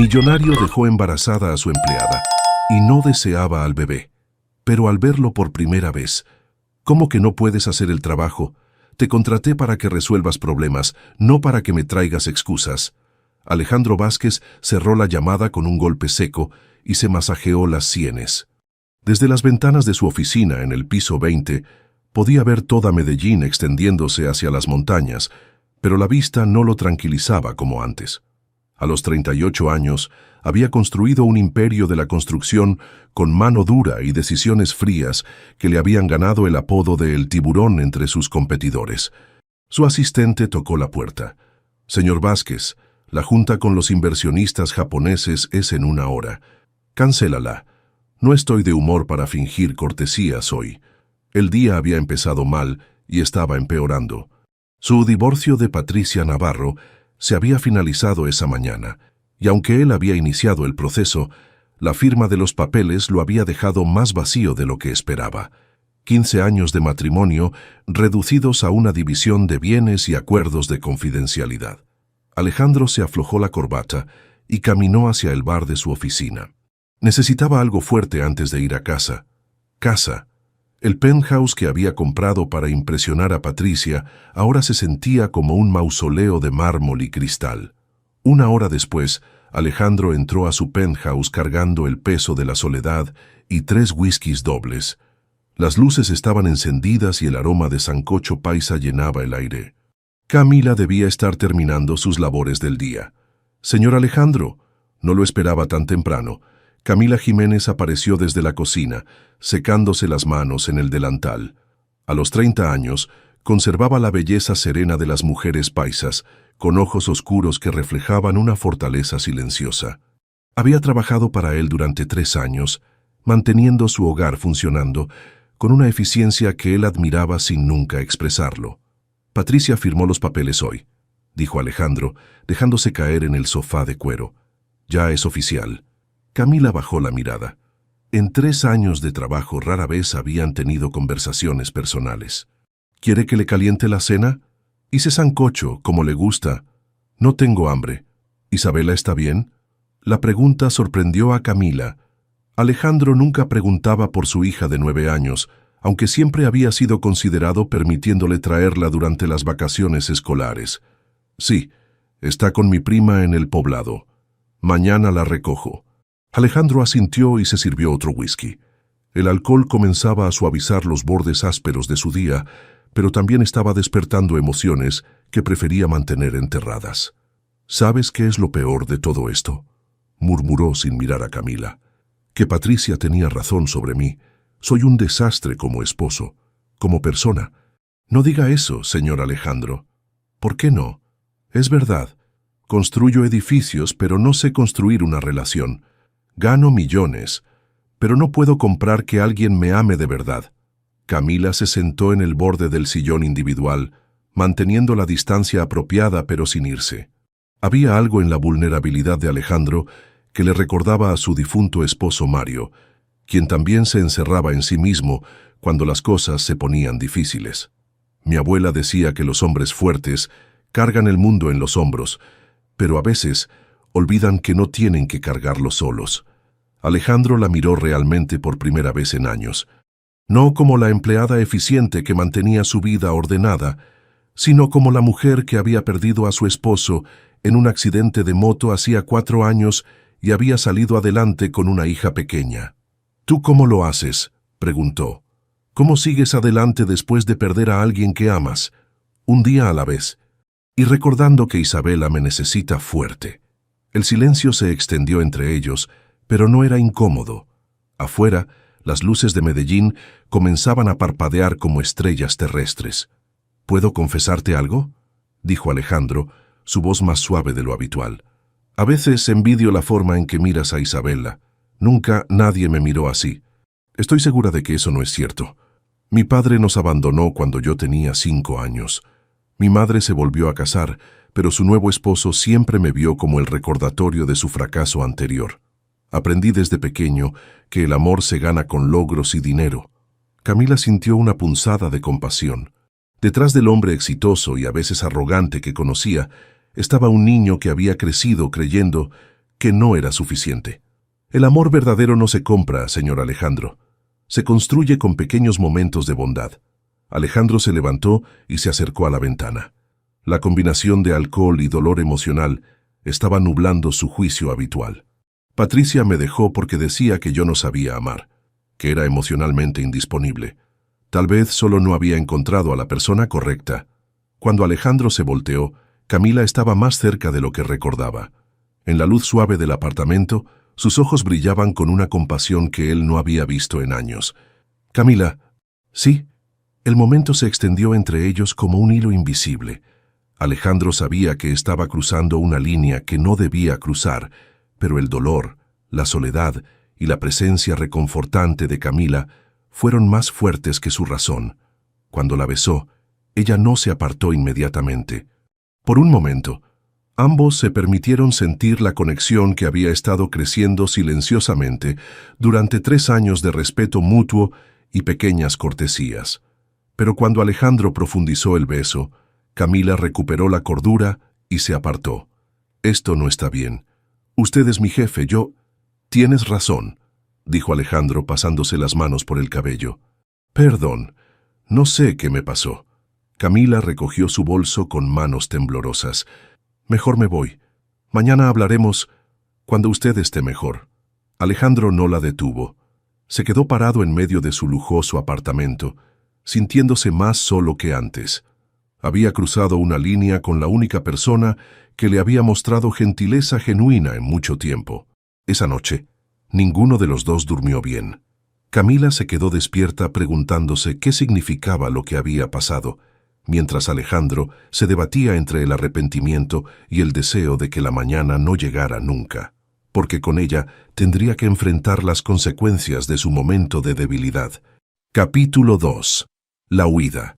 millonario dejó embarazada a su empleada y no deseaba al bebé. Pero al verlo por primera vez, ¿cómo que no puedes hacer el trabajo? Te contraté para que resuelvas problemas, no para que me traigas excusas. Alejandro Vázquez cerró la llamada con un golpe seco y se masajeó las sienes. Desde las ventanas de su oficina en el piso 20, podía ver toda Medellín extendiéndose hacia las montañas, pero la vista no lo tranquilizaba como antes. A los 38 años, había construido un imperio de la construcción con mano dura y decisiones frías que le habían ganado el apodo de El Tiburón entre sus competidores. Su asistente tocó la puerta. «Señor Vázquez, la junta con los inversionistas japoneses es en 1 hora. Cancélala. No estoy de humor para fingir cortesías hoy». El día había empezado mal y estaba empeorando. Su divorcio de Patricia Navarro se había finalizado esa mañana, y aunque él había iniciado el proceso, la firma de los papeles lo había dejado más vacío de lo que esperaba. 15 años de matrimonio reducidos a una división de bienes y acuerdos de confidencialidad. Alejandro se aflojó la corbata y caminó hacia el bar de su oficina. Necesitaba algo fuerte antes de ir a casa. Casa. El penthouse que había comprado para impresionar a Patricia ahora se sentía como un mausoleo de mármol y cristal. 1 hora después, Alejandro entró a su penthouse cargando el peso de la soledad y 3 whiskies dobles. Las luces estaban encendidas y el aroma de sancocho paisa llenaba el aire. Camila debía estar terminando sus labores del día. «Señor Alejandro», no lo esperaba tan temprano. Camila Jiménez apareció desde la cocina, secándose las manos en el delantal. A los 30 años, conservaba la belleza serena de las mujeres paisas, con ojos oscuros que reflejaban una fortaleza silenciosa. Había trabajado para él durante 3 años, manteniendo su hogar funcionando, con una eficiencia que él admiraba sin nunca expresarlo. «Patricia firmó los papeles hoy», dijo Alejandro, dejándose caer en el sofá de cuero. «Ya es oficial». Camila bajó la mirada. En 3 años de trabajo rara vez habían tenido conversaciones personales. «¿Quiere que le caliente la cena? Hice sancocho, como le gusta». «No tengo hambre». «¿Isabela está bien?» La pregunta sorprendió a Camila. Alejandro nunca preguntaba por su hija de 9 años, aunque siempre había sido considerado permitiéndole traerla durante las vacaciones escolares. «Sí, está con mi prima en el poblado. Mañana la recojo». Alejandro asintió y se sirvió otro whisky. El alcohol comenzaba a suavizar los bordes ásperos de su día, pero también estaba despertando emociones que prefería mantener enterradas. «¿Sabes qué es lo peor de todo esto?», murmuró sin mirar a Camila. «Que Patricia tenía razón sobre mí. Soy un desastre como esposo, como persona». «No diga eso, señor Alejandro». «¿Por qué no? Es verdad. Construyo edificios, pero no sé construir una relación. Gano millones, pero no puedo comprar que alguien me ame de verdad». Camila se sentó en el borde del sillón individual, manteniendo la distancia apropiada pero sin irse. Había algo en la vulnerabilidad de Alejandro que le recordaba a su difunto esposo Mario, quien también se encerraba en sí mismo cuando las cosas se ponían difíciles. Mi abuela decía que los hombres fuertes cargan el mundo en los hombros, pero a veces olvidan que no tienen que cargarlo solos. Alejandro la miró realmente por primera vez en años. No como la empleada eficiente que mantenía su vida ordenada, sino como la mujer que había perdido a su esposo en un accidente de moto hacía 4 años y había salido adelante con una hija pequeña. «¿Tú cómo lo haces?», preguntó. «¿Cómo sigues adelante después de perder a alguien que amas? Un día a la vez. Y recordando que Isabela me necesita fuerte». El silencio se extendió entre ellos, pero no era incómodo. Afuera, las luces de Medellín comenzaban a parpadear como estrellas terrestres. «¿Puedo confesarte algo?», dijo Alejandro, su voz más suave de lo habitual. «A veces envidio la forma en que miras a Isabela. Nunca nadie me miró así. Estoy segura de que eso no es cierto. Mi padre nos abandonó cuando yo tenía 5 años. Mi madre se volvió a casar, pero su nuevo esposo siempre me vio como el recordatorio de su fracaso anterior. Aprendí desde pequeño que el amor se gana con logros y dinero». Camila sintió una punzada de compasión. Detrás del hombre exitoso y a veces arrogante que conocía, estaba un niño que había crecido creyendo que no era suficiente. El amor verdadero no se compra, señor Alejandro. Se construye con pequeños momentos de bondad. Alejandro se levantó y se acercó a la ventana. La combinación de alcohol y dolor emocional estaba nublando su juicio habitual. Patricia me dejó porque decía que yo no sabía amar, que era emocionalmente indisponible. Tal vez solo no había encontrado a la persona correcta. Cuando Alejandro se volteó, Camila estaba más cerca de lo que recordaba. En la luz suave del apartamento, sus ojos brillaban con una compasión que él no había visto en años. «Camila». «Sí». El momento se extendió entre ellos como un hilo invisible. Alejandro sabía que estaba cruzando una línea que no debía cruzar, pero el dolor, la soledad y la presencia reconfortante de Camila fueron más fuertes que su razón. Cuando la besó, ella no se apartó inmediatamente. Por un momento, ambos se permitieron sentir la conexión que había estado creciendo silenciosamente durante 3 años de respeto mutuo y pequeñas cortesías. Pero cuando Alejandro profundizó el beso, Camila recuperó la cordura y se apartó. «Esto no está bien. Usted es mi jefe, yo...» «Tienes razón», dijo Alejandro pasándose las manos por el cabello. «Perdón, no sé qué me pasó». Camila recogió su bolso con manos temblorosas. «Mejor me voy. Mañana hablaremos cuando usted esté mejor». Alejandro no la detuvo. Se quedó parado en medio de su lujoso apartamento, sintiéndose más solo que antes. Había cruzado una línea con la única persona que le había mostrado gentileza genuina en mucho tiempo. Esa noche, ninguno de los dos durmió bien. Camila se quedó despierta preguntándose qué significaba lo que había pasado, mientras Alejandro se debatía entre el arrepentimiento y el deseo de que la mañana no llegara nunca, porque con ella tendría que enfrentar las consecuencias de su momento de debilidad. Capítulo 2. La huida.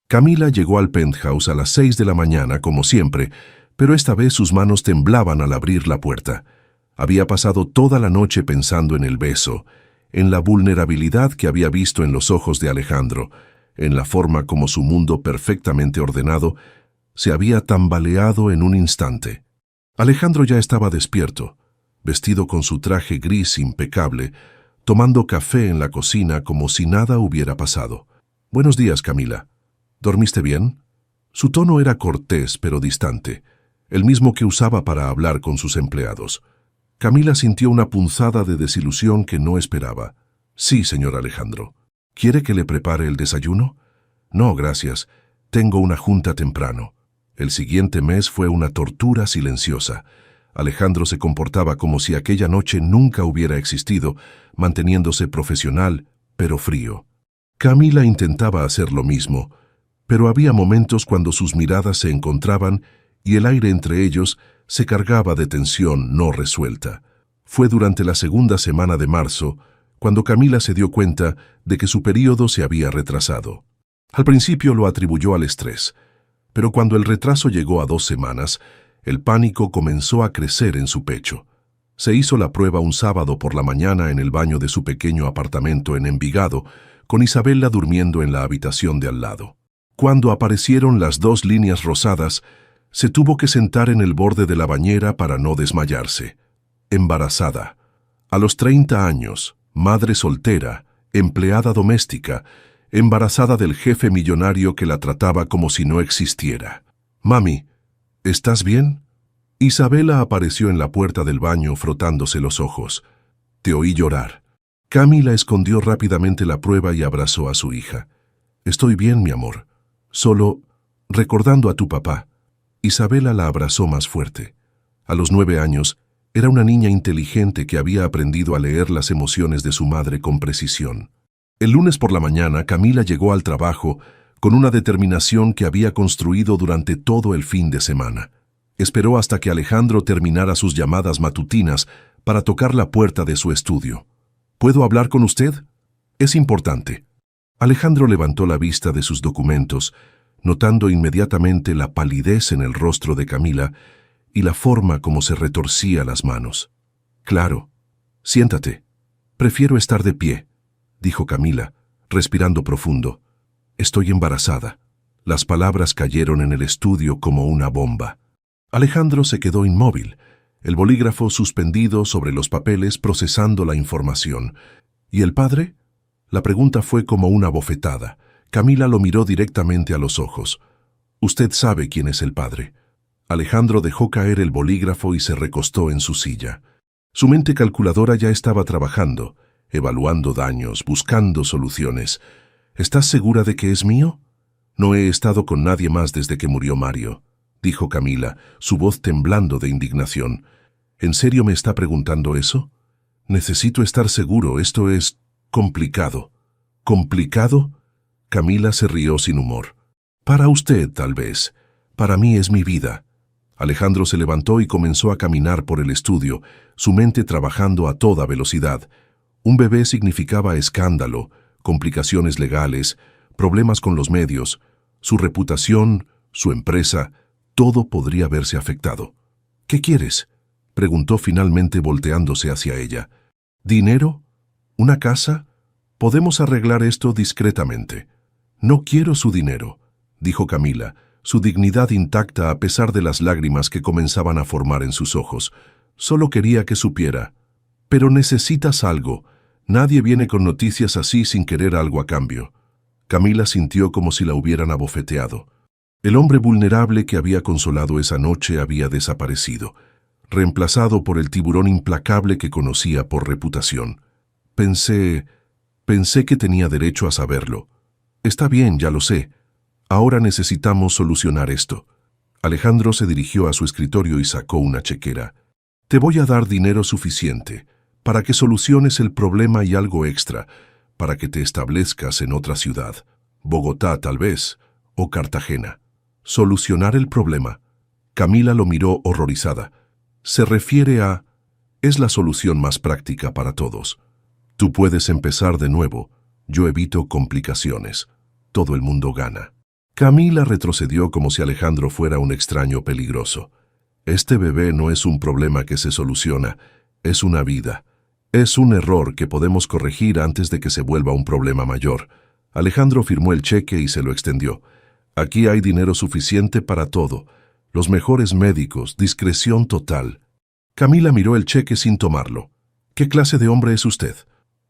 Camila llegó al penthouse a las 6 de la mañana, como siempre, pero esta vez sus manos temblaban al abrir la puerta. Había pasado toda la noche pensando en el beso, en la vulnerabilidad que había visto en los ojos de Alejandro, en la forma como su mundo perfectamente ordenado se había tambaleado en un instante. Alejandro ya estaba despierto, vestido con su traje gris impecable, tomando café en la cocina como si nada hubiera pasado. «Buenos días, Camila. ¿Dormiste bien?» Su tono era cortés pero distante, el mismo que usaba para hablar con sus empleados. Camila sintió una punzada de desilusión que no esperaba. «Sí, señor Alejandro. ¿Quiere que le prepare el desayuno?» «No, gracias. Tengo una junta temprano». El siguiente mes fue una tortura silenciosa. Alejandro se comportaba como si aquella noche nunca hubiera existido, manteniéndose profesional, pero frío. Camila intentaba hacer lo mismo, pero había momentos cuando sus miradas se encontraban y el aire entre ellos se cargaba de tensión no resuelta. Fue durante la segunda semana de marzo cuando Camila se dio cuenta de que su período se había retrasado. Al principio lo atribuyó al estrés, pero cuando el retraso llegó a 2 semanas, el pánico comenzó a crecer en su pecho. Se hizo la prueba un sábado por la mañana en el baño de su pequeño apartamento en Envigado, con Isabela durmiendo en la habitación de al lado. Cuando aparecieron las 2 líneas rosadas, se tuvo que sentar en el borde de la bañera para no desmayarse. Embarazada. A los 30 años, madre soltera, empleada doméstica, embarazada del jefe millonario que la trataba como si no existiera. «Mami, ¿estás bien?» Isabela apareció en la puerta del baño frotándose los ojos. «Te oí llorar». Camila escondió rápidamente la prueba y abrazó a su hija. «Estoy bien, mi amor. Solo recordando a tu papá». Isabela la abrazó más fuerte. A los 9 años, era una niña inteligente que había aprendido a leer las emociones de su madre con precisión. El lunes por la mañana, Camila llegó al trabajo con una determinación que había construido durante todo el fin de semana. Esperó hasta que Alejandro terminara sus llamadas matutinas para tocar la puerta de su estudio. «¿Puedo hablar con usted? Es importante». Alejandro levantó la vista de sus documentos, notando inmediatamente la palidez en el rostro de Camila y la forma como se retorcía las manos. «Claro. Siéntate. Prefiero estar de pie», dijo Camila, respirando profundo. «Estoy embarazada». Las palabras cayeron en el estudio como una bomba. Alejandro se quedó inmóvil, el bolígrafo suspendido sobre los papeles procesando la información. ¿Y el padre? La pregunta fue como una bofetada. Camila lo miró directamente a los ojos. Usted sabe quién es el padre. Alejandro dejó caer el bolígrafo y se recostó en su silla. Su mente calculadora ya estaba trabajando, evaluando daños, buscando soluciones. ¿Estás segura de que es mío? No he estado con nadie más desde que murió Mario, dijo Camila, su voz temblando de indignación. ¿En serio me está preguntando eso? Necesito estar seguro, esto es complicado. ¿Complicado? Camila se rió sin humor. Para usted, tal vez. Para mí es mi vida. Alejandro se levantó y comenzó a caminar por el estudio, su mente trabajando a toda velocidad. Un bebé significaba escándalo, complicaciones legales, problemas con los medios, su reputación, su empresa, todo podría verse afectado. ¿Qué quieres?, preguntó finalmente volteándose hacia ella. ¿Dinero? ¿Una casa? Podemos arreglar esto discretamente. No quiero su dinero, dijo Camila, su dignidad intacta a pesar de las lágrimas que comenzaban a formar en sus ojos. Solo quería que supiera. Pero necesitas algo. Nadie viene con noticias así sin querer algo a cambio. Camila sintió como si la hubieran abofeteado. El hombre vulnerable que había consolado esa noche había desaparecido, reemplazado por el tiburón implacable que conocía por reputación. Pensé que tenía derecho a saberlo. Está bien, ya lo sé. Ahora necesitamos solucionar esto. Alejandro se dirigió a su escritorio y sacó una chequera. Te voy a dar dinero suficiente para que soluciones el problema y algo extra, para que te establezcas en otra ciudad, Bogotá tal vez, o Cartagena. Solucionar el problema. Camila lo miró horrorizada. Se refiere a... Es la solución más práctica para todos. Tú puedes empezar de nuevo. Yo evito complicaciones. Todo el mundo gana. Camila retrocedió como si Alejandro fuera un extraño peligroso. Este bebé no es un problema que se soluciona, es una vida. Es un error que podemos corregir antes de que se vuelva un problema mayor. Alejandro firmó el cheque y se lo extendió. Aquí hay dinero suficiente para todo. Los mejores médicos, discreción total. Camila miró el cheque sin tomarlo. ¿Qué clase de hombre es usted?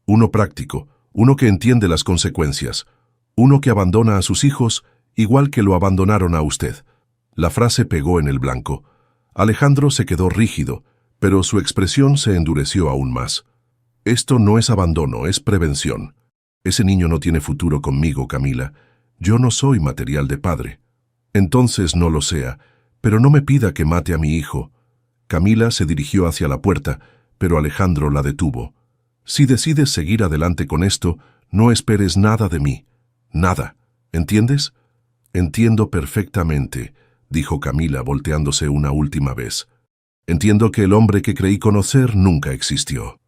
Uno práctico, uno que entiende las consecuencias, uno que abandona a sus hijos igual que lo abandonaron a usted. La frase pegó en el blanco. Alejandro se quedó rígido, pero su expresión se endureció aún más. Esto no es abandono, es prevención. Ese niño no tiene futuro conmigo, Camila. Yo no soy material de padre. Entonces no lo sea, pero no me pida que mate a mi hijo. Camila se dirigió hacia la puerta, pero Alejandro la detuvo. Si decides seguir adelante con esto, no esperes nada de mí. Nada. ¿Entiendes? Entiendo perfectamente, dijo Camila volteándose una última vez. Entiendo que el hombre que creí conocer nunca existió.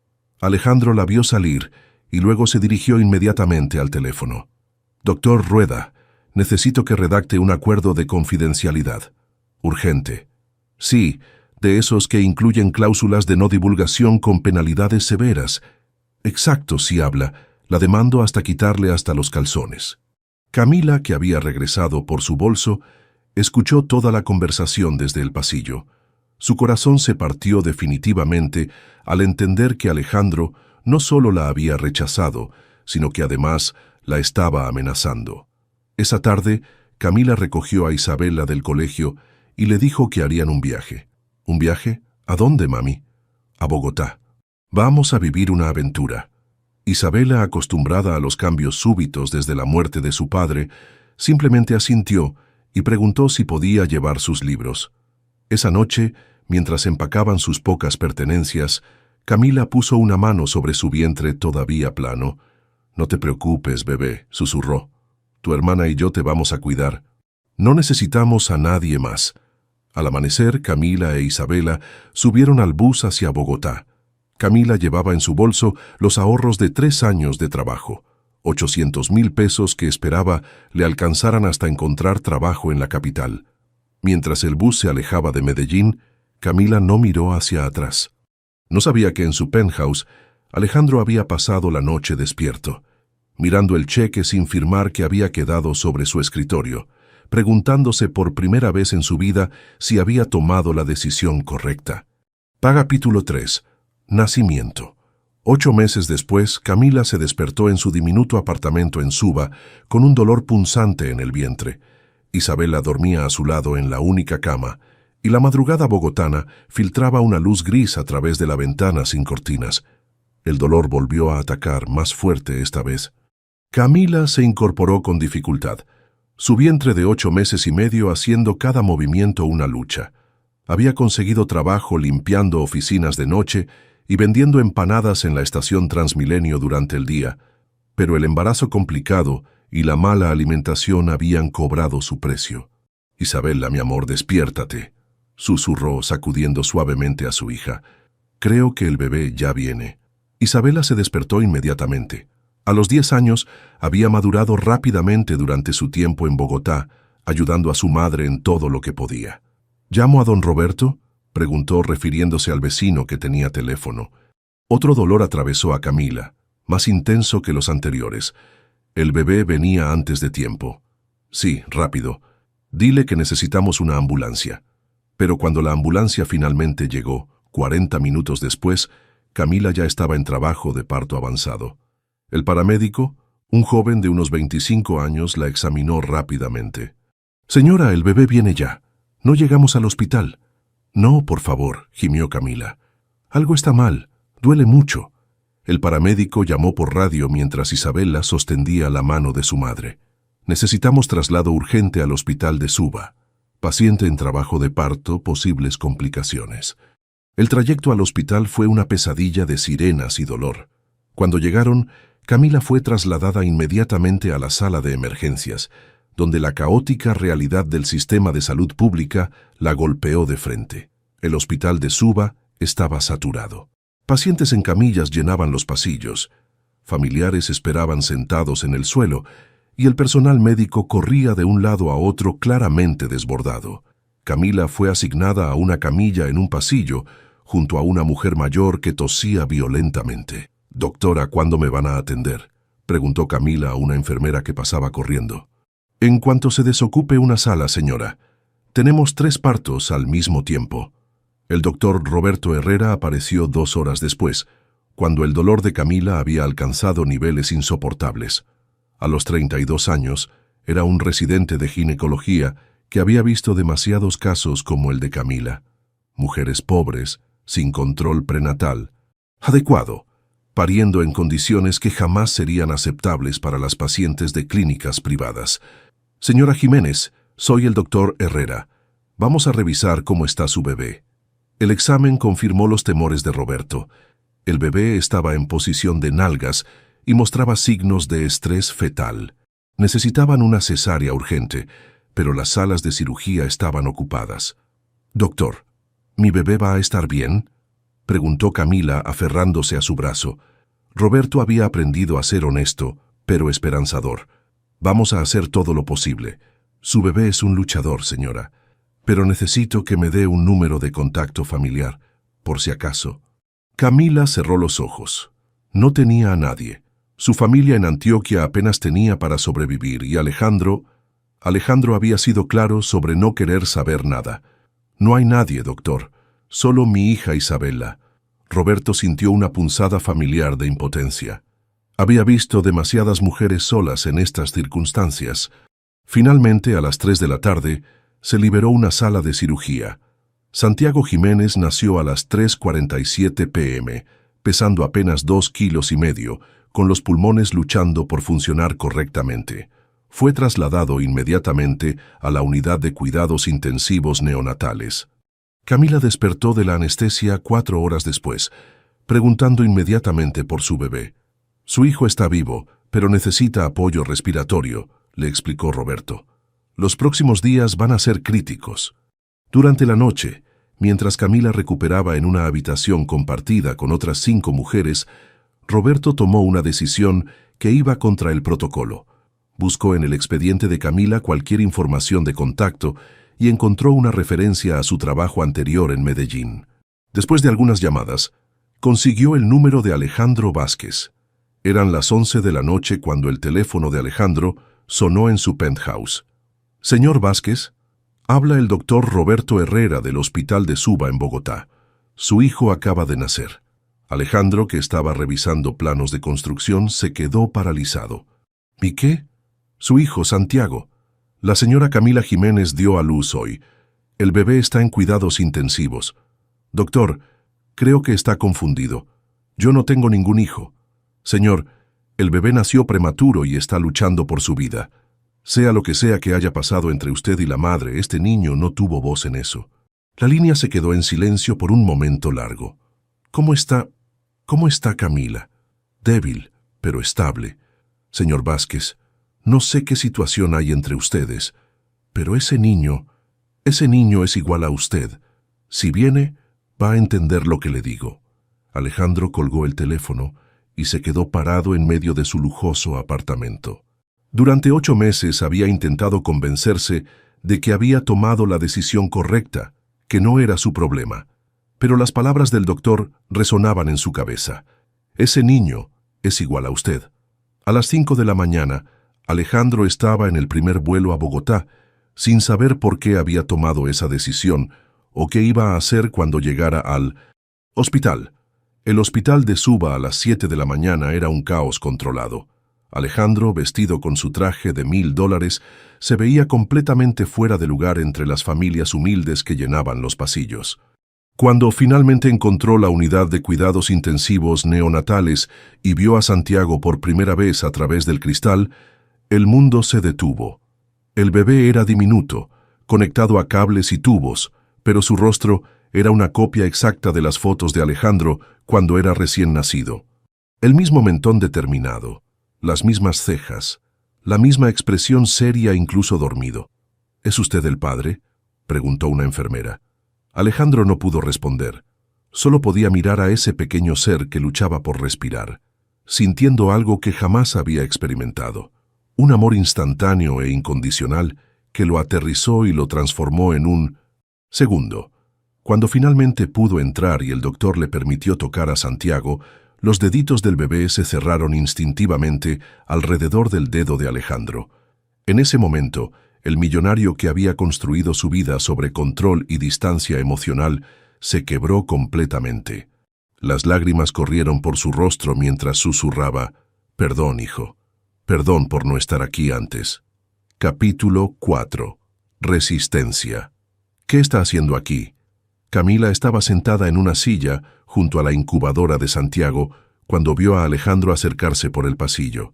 Alejandro la vio salir y luego se dirigió inmediatamente al teléfono. Doctor Rueda, necesito que redacte un acuerdo de confidencialidad. Urgente. Sí, de esos que incluyen cláusulas de no divulgación con penalidades severas. Exacto, si habla. La demando hasta quitarle hasta los calzones. Camila, que había regresado por su bolso, escuchó toda la conversación desde el pasillo. Su corazón se partió definitivamente al entender que Alejandro no solo la había rechazado, sino que además la estaba amenazando. Esa tarde, Camila recogió a Isabela del colegio y le dijo que harían un viaje. ¿Un viaje? ¿A dónde, mami? A Bogotá. Vamos a vivir una aventura. Isabela, acostumbrada a los cambios súbitos desde la muerte de su padre, simplemente asintió y preguntó si podía llevar sus libros. Esa noche, mientras empacaban sus pocas pertenencias, Camila puso una mano sobre su vientre todavía plano. «No te preocupes, bebé», susurró. «Tu hermana y yo te vamos a cuidar. No necesitamos a nadie más». Al amanecer, Camila e Isabela subieron al bus hacia Bogotá. Camila llevaba en su bolso los ahorros de 3 años de trabajo, 800,000 pesos que esperaba le alcanzaran hasta encontrar trabajo en la capital. Mientras el bus se alejaba de Medellín, Camila no miró hacia atrás. No sabía que en su penthouse Alejandro había pasado la noche despierto, mirando el cheque sin firmar que había quedado sobre su escritorio, preguntándose por primera vez en su vida si había tomado la decisión correcta. Capítulo 3. Nacimiento. 8 meses después, Camila se despertó en su diminuto apartamento en Suba con un dolor punzante en el vientre. Isabela dormía a su lado en la única cama, y la madrugada bogotana filtraba una luz gris a través de la ventana sin cortinas. El dolor volvió a atacar más fuerte esta vez. Camila se incorporó con dificultad, su vientre de 8 meses y medio haciendo cada movimiento una lucha. Había conseguido trabajo limpiando oficinas de noche y vendiendo empanadas en la estación Transmilenio durante el día, pero el embarazo complicado y la mala alimentación habían cobrado su precio. «Isabela, mi amor, despiértate», susurró sacudiendo suavemente a su hija. «Creo que el bebé ya viene». Isabela se despertó inmediatamente. A los 10 años había madurado rápidamente durante su tiempo en Bogotá, ayudando a su madre en todo lo que podía. «¿Llamo a don Roberto?», preguntó refiriéndose al vecino que tenía teléfono. Otro dolor atravesó a Camila, más intenso que los anteriores. El bebé venía antes de tiempo. «Sí, rápido. Dile que necesitamos una ambulancia». Pero cuando la ambulancia finalmente llegó, 40 minutos después, Camila ya estaba en trabajo de parto avanzado. El paramédico, un joven de unos 25 años, la examinó rápidamente. «Señora, el bebé viene ya. No llegamos al hospital». «No, por favor», gimió Camila. «Algo está mal. Duele mucho». El paramédico llamó por radio mientras Isabela sostendía la mano de su madre. «Necesitamos traslado urgente al hospital de Suba. Paciente en trabajo de parto, posibles complicaciones». El trayecto al hospital fue una pesadilla de sirenas y dolor. Cuando llegaron, Camila fue trasladada inmediatamente a la sala de emergencias, donde la caótica realidad del sistema de salud pública la golpeó de frente. El hospital de Suba estaba saturado. Pacientes en camillas llenaban los pasillos. Familiares esperaban sentados en el suelo, y el personal médico corría de un lado a otro claramente desbordado. Camila fue asignada a una camilla en un pasillo, junto a una mujer mayor que tosía violentamente. «Doctora, ¿cuándo me van a atender?», preguntó Camila a una enfermera que pasaba corriendo. «En cuanto se desocupe una sala, señora. Tenemos 3 partos al mismo tiempo». El doctor Roberto Herrera apareció 2 horas después, cuando el dolor de Camila había alcanzado niveles insoportables. A los 32 años, era un residente de ginecología que había visto demasiados casos como el de Camila. Mujeres pobres, sin control prenatal, adecuado, pariendo en condiciones que jamás serían aceptables para las pacientes de clínicas privadas. «Señora Jiménez, soy el doctor Herrera. Vamos a revisar cómo está su bebé». El examen confirmó los temores de Roberto. El bebé estaba en posición de nalgas y mostraba signos de estrés fetal. Necesitaban una cesárea urgente, pero las salas de cirugía estaban ocupadas. «Doctor, ¿mi bebé va a estar bien?», preguntó Camila aferrándose a su brazo. Roberto había aprendido a ser honesto, pero esperanzador. «Vamos a hacer todo lo posible. Su bebé es un luchador, señora. Pero necesito que me dé un número de contacto familiar, por si acaso». Camila cerró los ojos. No tenía a nadie. Su familia en Antioquia apenas tenía para sobrevivir y Alejandro había sido claro sobre no querer saber nada. «No hay nadie, doctor. Solo mi hija Isabela». Roberto sintió una punzada familiar de impotencia. Había visto demasiadas mujeres solas en estas circunstancias. Finalmente, a las 3 de la tarde, se liberó una sala de cirugía. Santiago Jiménez nació a las 3:47 p.m., pesando apenas 2,5 kilos, con los pulmones luchando por funcionar correctamente. Fue trasladado inmediatamente a la unidad de cuidados intensivos neonatales. Camila despertó de la anestesia 4 horas después, preguntando inmediatamente por su bebé. «Su hijo está vivo, pero necesita apoyo respiratorio», le explicó Roberto. «Los próximos días van a ser críticos». Durante la noche, mientras Camila recuperaba en una habitación compartida con otras 5 mujeres, Roberto tomó una decisión que iba contra el protocolo. Buscó en el expediente de Camila cualquier información de contacto y encontró una referencia a su trabajo anterior en Medellín. Después de algunas llamadas, consiguió el número de Alejandro Vázquez. Eran las 11 de la noche cuando el teléfono de Alejandro sonó en su penthouse. «Señor Vázquez, habla el doctor Roberto Herrera del Hospital de Suba en Bogotá. Su hijo acaba de nacer. Alejandro, que estaba revisando planos de construcción, se quedó paralizado. ¿Y qué? Su hijo, Santiago. La señora Camila Jiménez dio a luz hoy. El bebé está en cuidados intensivos. Doctor, creo que está confundido. Yo no tengo ningún hijo. Señor, el bebé nació prematuro y está luchando por su vida. Sea lo que sea que haya pasado entre usted y la madre, este niño no tuvo voz en eso. La línea se quedó en silencio por un momento largo. ¿Cómo está Camila? Débil, pero estable. Señor Vázquez, no sé qué situación hay entre ustedes, pero ese niño es igual a usted. Si viene, va a entender lo que le digo. Alejandro colgó el teléfono y se quedó parado en medio de su lujoso apartamento. Durante 8 meses había intentado convencerse de que había tomado la decisión correcta, que no era su problema. Pero las palabras del doctor resonaban en su cabeza. Ese niño es igual a usted. A las 5 de la mañana, Alejandro estaba en el primer vuelo a Bogotá, sin saber por qué había tomado esa decisión o qué iba a hacer cuando llegara al hospital. El hospital de Suba a las 7 de la mañana era un caos controlado. Alejandro, vestido con su traje de $1000, se veía completamente fuera de lugar entre las familias humildes que llenaban los pasillos. Cuando finalmente encontró la unidad de cuidados intensivos neonatales y vio a Santiago por primera vez a través del cristal, el mundo se detuvo. El bebé era diminuto, conectado a cables y tubos, pero su rostro era una copia exacta de las fotos de Alejandro cuando era recién nacido. El mismo mentón determinado, las mismas cejas, la misma expresión seria incluso dormido. ¿Es usted el padre?, preguntó una enfermera. Alejandro no pudo responder. Solo podía mirar a ese pequeño ser que luchaba por respirar, sintiendo algo que jamás había experimentado. Un amor instantáneo e incondicional que lo aterrizó y lo transformó en un segundo. Cuando finalmente pudo entrar y el doctor le permitió tocar a Santiago, los deditos del bebé se cerraron instintivamente alrededor del dedo de Alejandro. En ese momento, el millonario que había construido su vida sobre control y distancia emocional se quebró completamente. Las lágrimas corrieron por su rostro mientras susurraba: «Perdón, hijo. Perdón por no estar aquí antes». Capítulo 4. Resistencia. ¿Qué está haciendo aquí? Camila estaba sentada en una silla junto a la incubadora de Santiago cuando vio a Alejandro acercarse por el pasillo.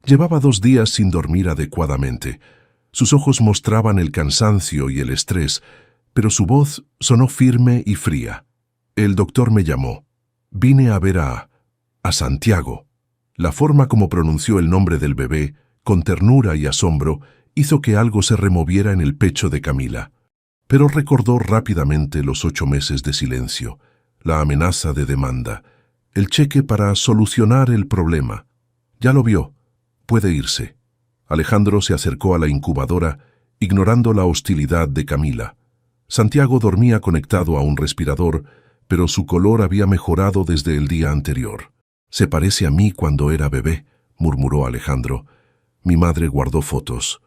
Llevaba 2 días sin dormir adecuadamente. Sus ojos mostraban el cansancio y el estrés, pero su voz sonó firme y fría. El doctor me llamó. Vine a ver a Santiago. La forma como pronunció el nombre del bebé, con ternura y asombro, hizo que algo se removiera en el pecho de Camila. Pero recordó rápidamente los 8 meses de silencio, la amenaza de demanda, el cheque para solucionar el problema. Ya lo vio. Puede irse. Alejandro se acercó a la incubadora, ignorando la hostilidad de Camila. Santiago dormía conectado a un respirador, pero su color había mejorado desde el día anterior. «Se parece a mí cuando era bebé», murmuró Alejandro. «Mi madre guardó fotos».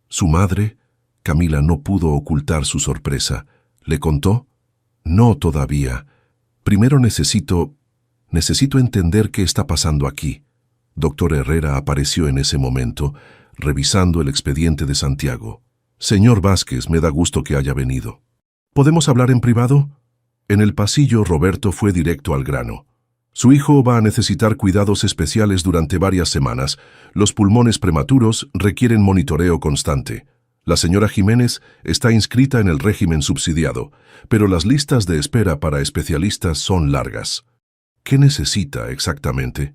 «¿Su madre?» Camila no pudo ocultar su sorpresa. ¿Le contó? «No todavía. Primero necesito entender qué está pasando aquí». Doctor Herrera apareció en ese momento, revisando el expediente de Santiago. «Señor Vázquez, me da gusto que haya venido. ¿Podemos hablar en privado?» En el pasillo, Roberto fue directo al grano. «Su hijo va a necesitar cuidados especiales durante varias semanas. Los pulmones prematuros requieren monitoreo constante. La señora Jiménez está inscrita en el régimen subsidiado, pero las listas de espera para especialistas son largas». «¿Qué necesita exactamente?»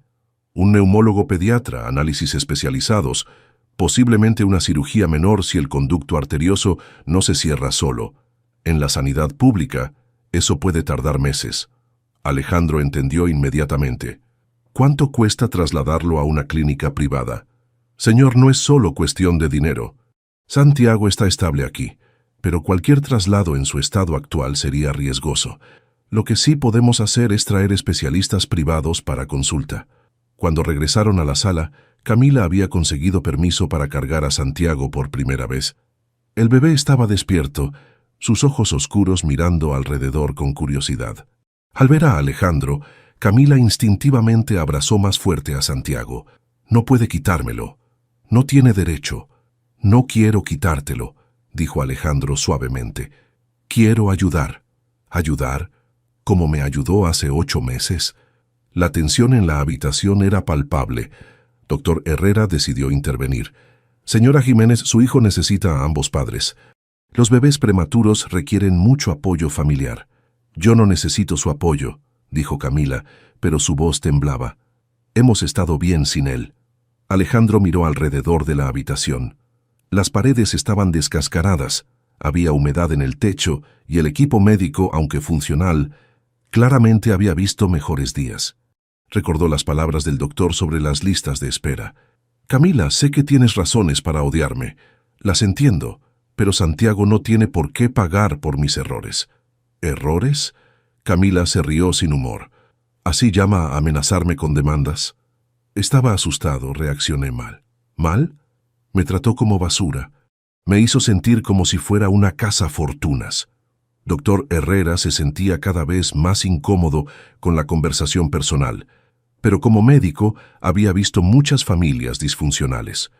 «Un neumólogo pediatra, análisis especializados, posiblemente una cirugía menor si el conducto arterioso no se cierra solo. En la sanidad pública, eso puede tardar meses». Alejandro entendió inmediatamente. «¿Cuánto cuesta trasladarlo a una clínica privada?» «Señor, no es solo cuestión de dinero. Santiago está estable aquí, pero cualquier traslado en su estado actual sería riesgoso. Lo que sí podemos hacer es traer especialistas privados para consulta». Cuando regresaron a la sala, Camila había conseguido permiso para cargar a Santiago por primera vez. El bebé estaba despierto, sus ojos oscuros mirando alrededor con curiosidad. Al ver a Alejandro, Camila instintivamente abrazó más fuerte a Santiago. «No puede quitármelo. No tiene derecho. No quiero quitártelo», dijo Alejandro suavemente. «Quiero ayudar». «¿Ayudar? ¿Como me ayudó hace 8 meses?» La tensión en la habitación era palpable. Doctor Herrera decidió intervenir. «Señora Jiménez, su hijo necesita a ambos padres. Los bebés prematuros requieren mucho apoyo familiar». «Yo no necesito su apoyo», dijo Camila, pero su voz temblaba. «Hemos estado bien sin él». Alejandro miró alrededor de la habitación. Las paredes estaban descascaradas, había humedad en el techo y el equipo médico, aunque funcional, claramente había visto mejores días. Recordó las palabras del doctor sobre las listas de espera. «Camila, sé que tienes razones para odiarme. Las entiendo, pero Santiago no tiene por qué pagar por mis errores». «¿Errores?» Camila se rió sin humor. «¿Así llama a amenazarme con demandas?» Estaba asustado, reaccioné mal. ¿Mal? Me trató como basura. Me hizo sentir como si fuera una cazafortunas. Doctor Herrera se sentía cada vez más incómodo con la conversación personal, pero como médico había visto muchas familias disfuncionales.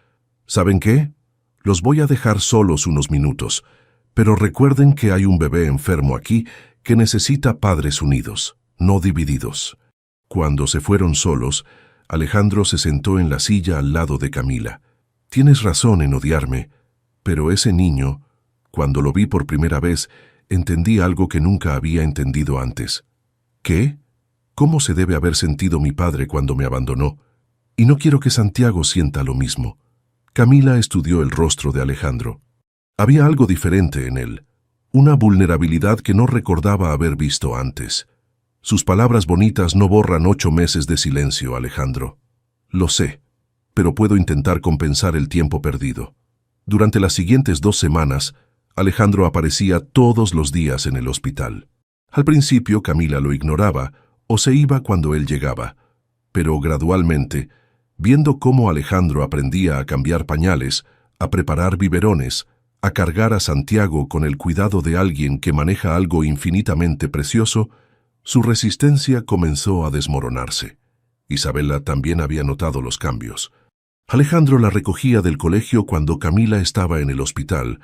¿Saben qué? Los voy a dejar solos unos minutos, pero recuerden que hay un bebé enfermo aquí que necesita padres unidos, no divididos. Cuando se fueron solos, Alejandro se sentó en la silla al lado de Camila. «Tienes razón en odiarme, pero ese niño, cuando lo vi por primera vez, entendí algo que nunca había entendido antes». «¿Qué? ¿Cómo se debe haber sentido mi padre cuando me abandonó? Y no quiero que Santiago sienta lo mismo». Camila estudió el rostro de Alejandro. Había algo diferente en él, una vulnerabilidad que no recordaba haber visto antes. «Sus palabras bonitas no borran 8 meses de silencio, Alejandro. Lo sé, pero puedo intentar compensar el tiempo perdido». Durante las siguientes 2 semanas, Alejandro aparecía todos los días en el hospital. Al principio Camila lo ignoraba o se iba cuando él llegaba, pero gradualmente, viendo cómo Alejandro aprendía a cambiar pañales, a preparar biberones, a cargar a Santiago con el cuidado de alguien que maneja algo infinitamente precioso, su resistencia comenzó a desmoronarse. Isabela también había notado los cambios. Alejandro la recogía del colegio cuando Camila estaba en el hospital,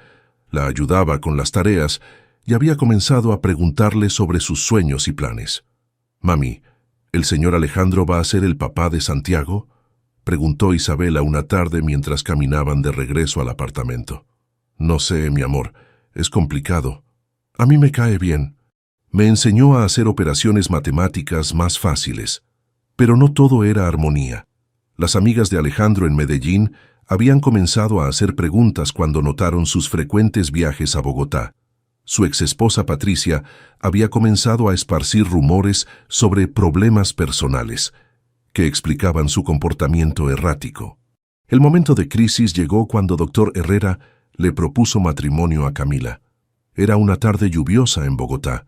la ayudaba con las tareas y había comenzado a preguntarle sobre sus sueños y planes. «Mami, ¿el señor Alejandro va a ser el papá de Santiago?», preguntó Isabela una tarde mientras caminaban de regreso al apartamento. «No sé, mi amor, es complicado. A mí me cae bien. Me enseñó a hacer operaciones matemáticas más fáciles. Pero no todo era armonía. Las amigas de Alejandro en Medellín habían comenzado a hacer preguntas cuando notaron sus frecuentes viajes a Bogotá. Su exesposa Patricia había comenzado a esparcir rumores sobre problemas personales que explicaban su comportamiento errático. El momento de crisis llegó cuando doctor Herrera le propuso matrimonio a Camila. Era una tarde lluviosa en Bogotá.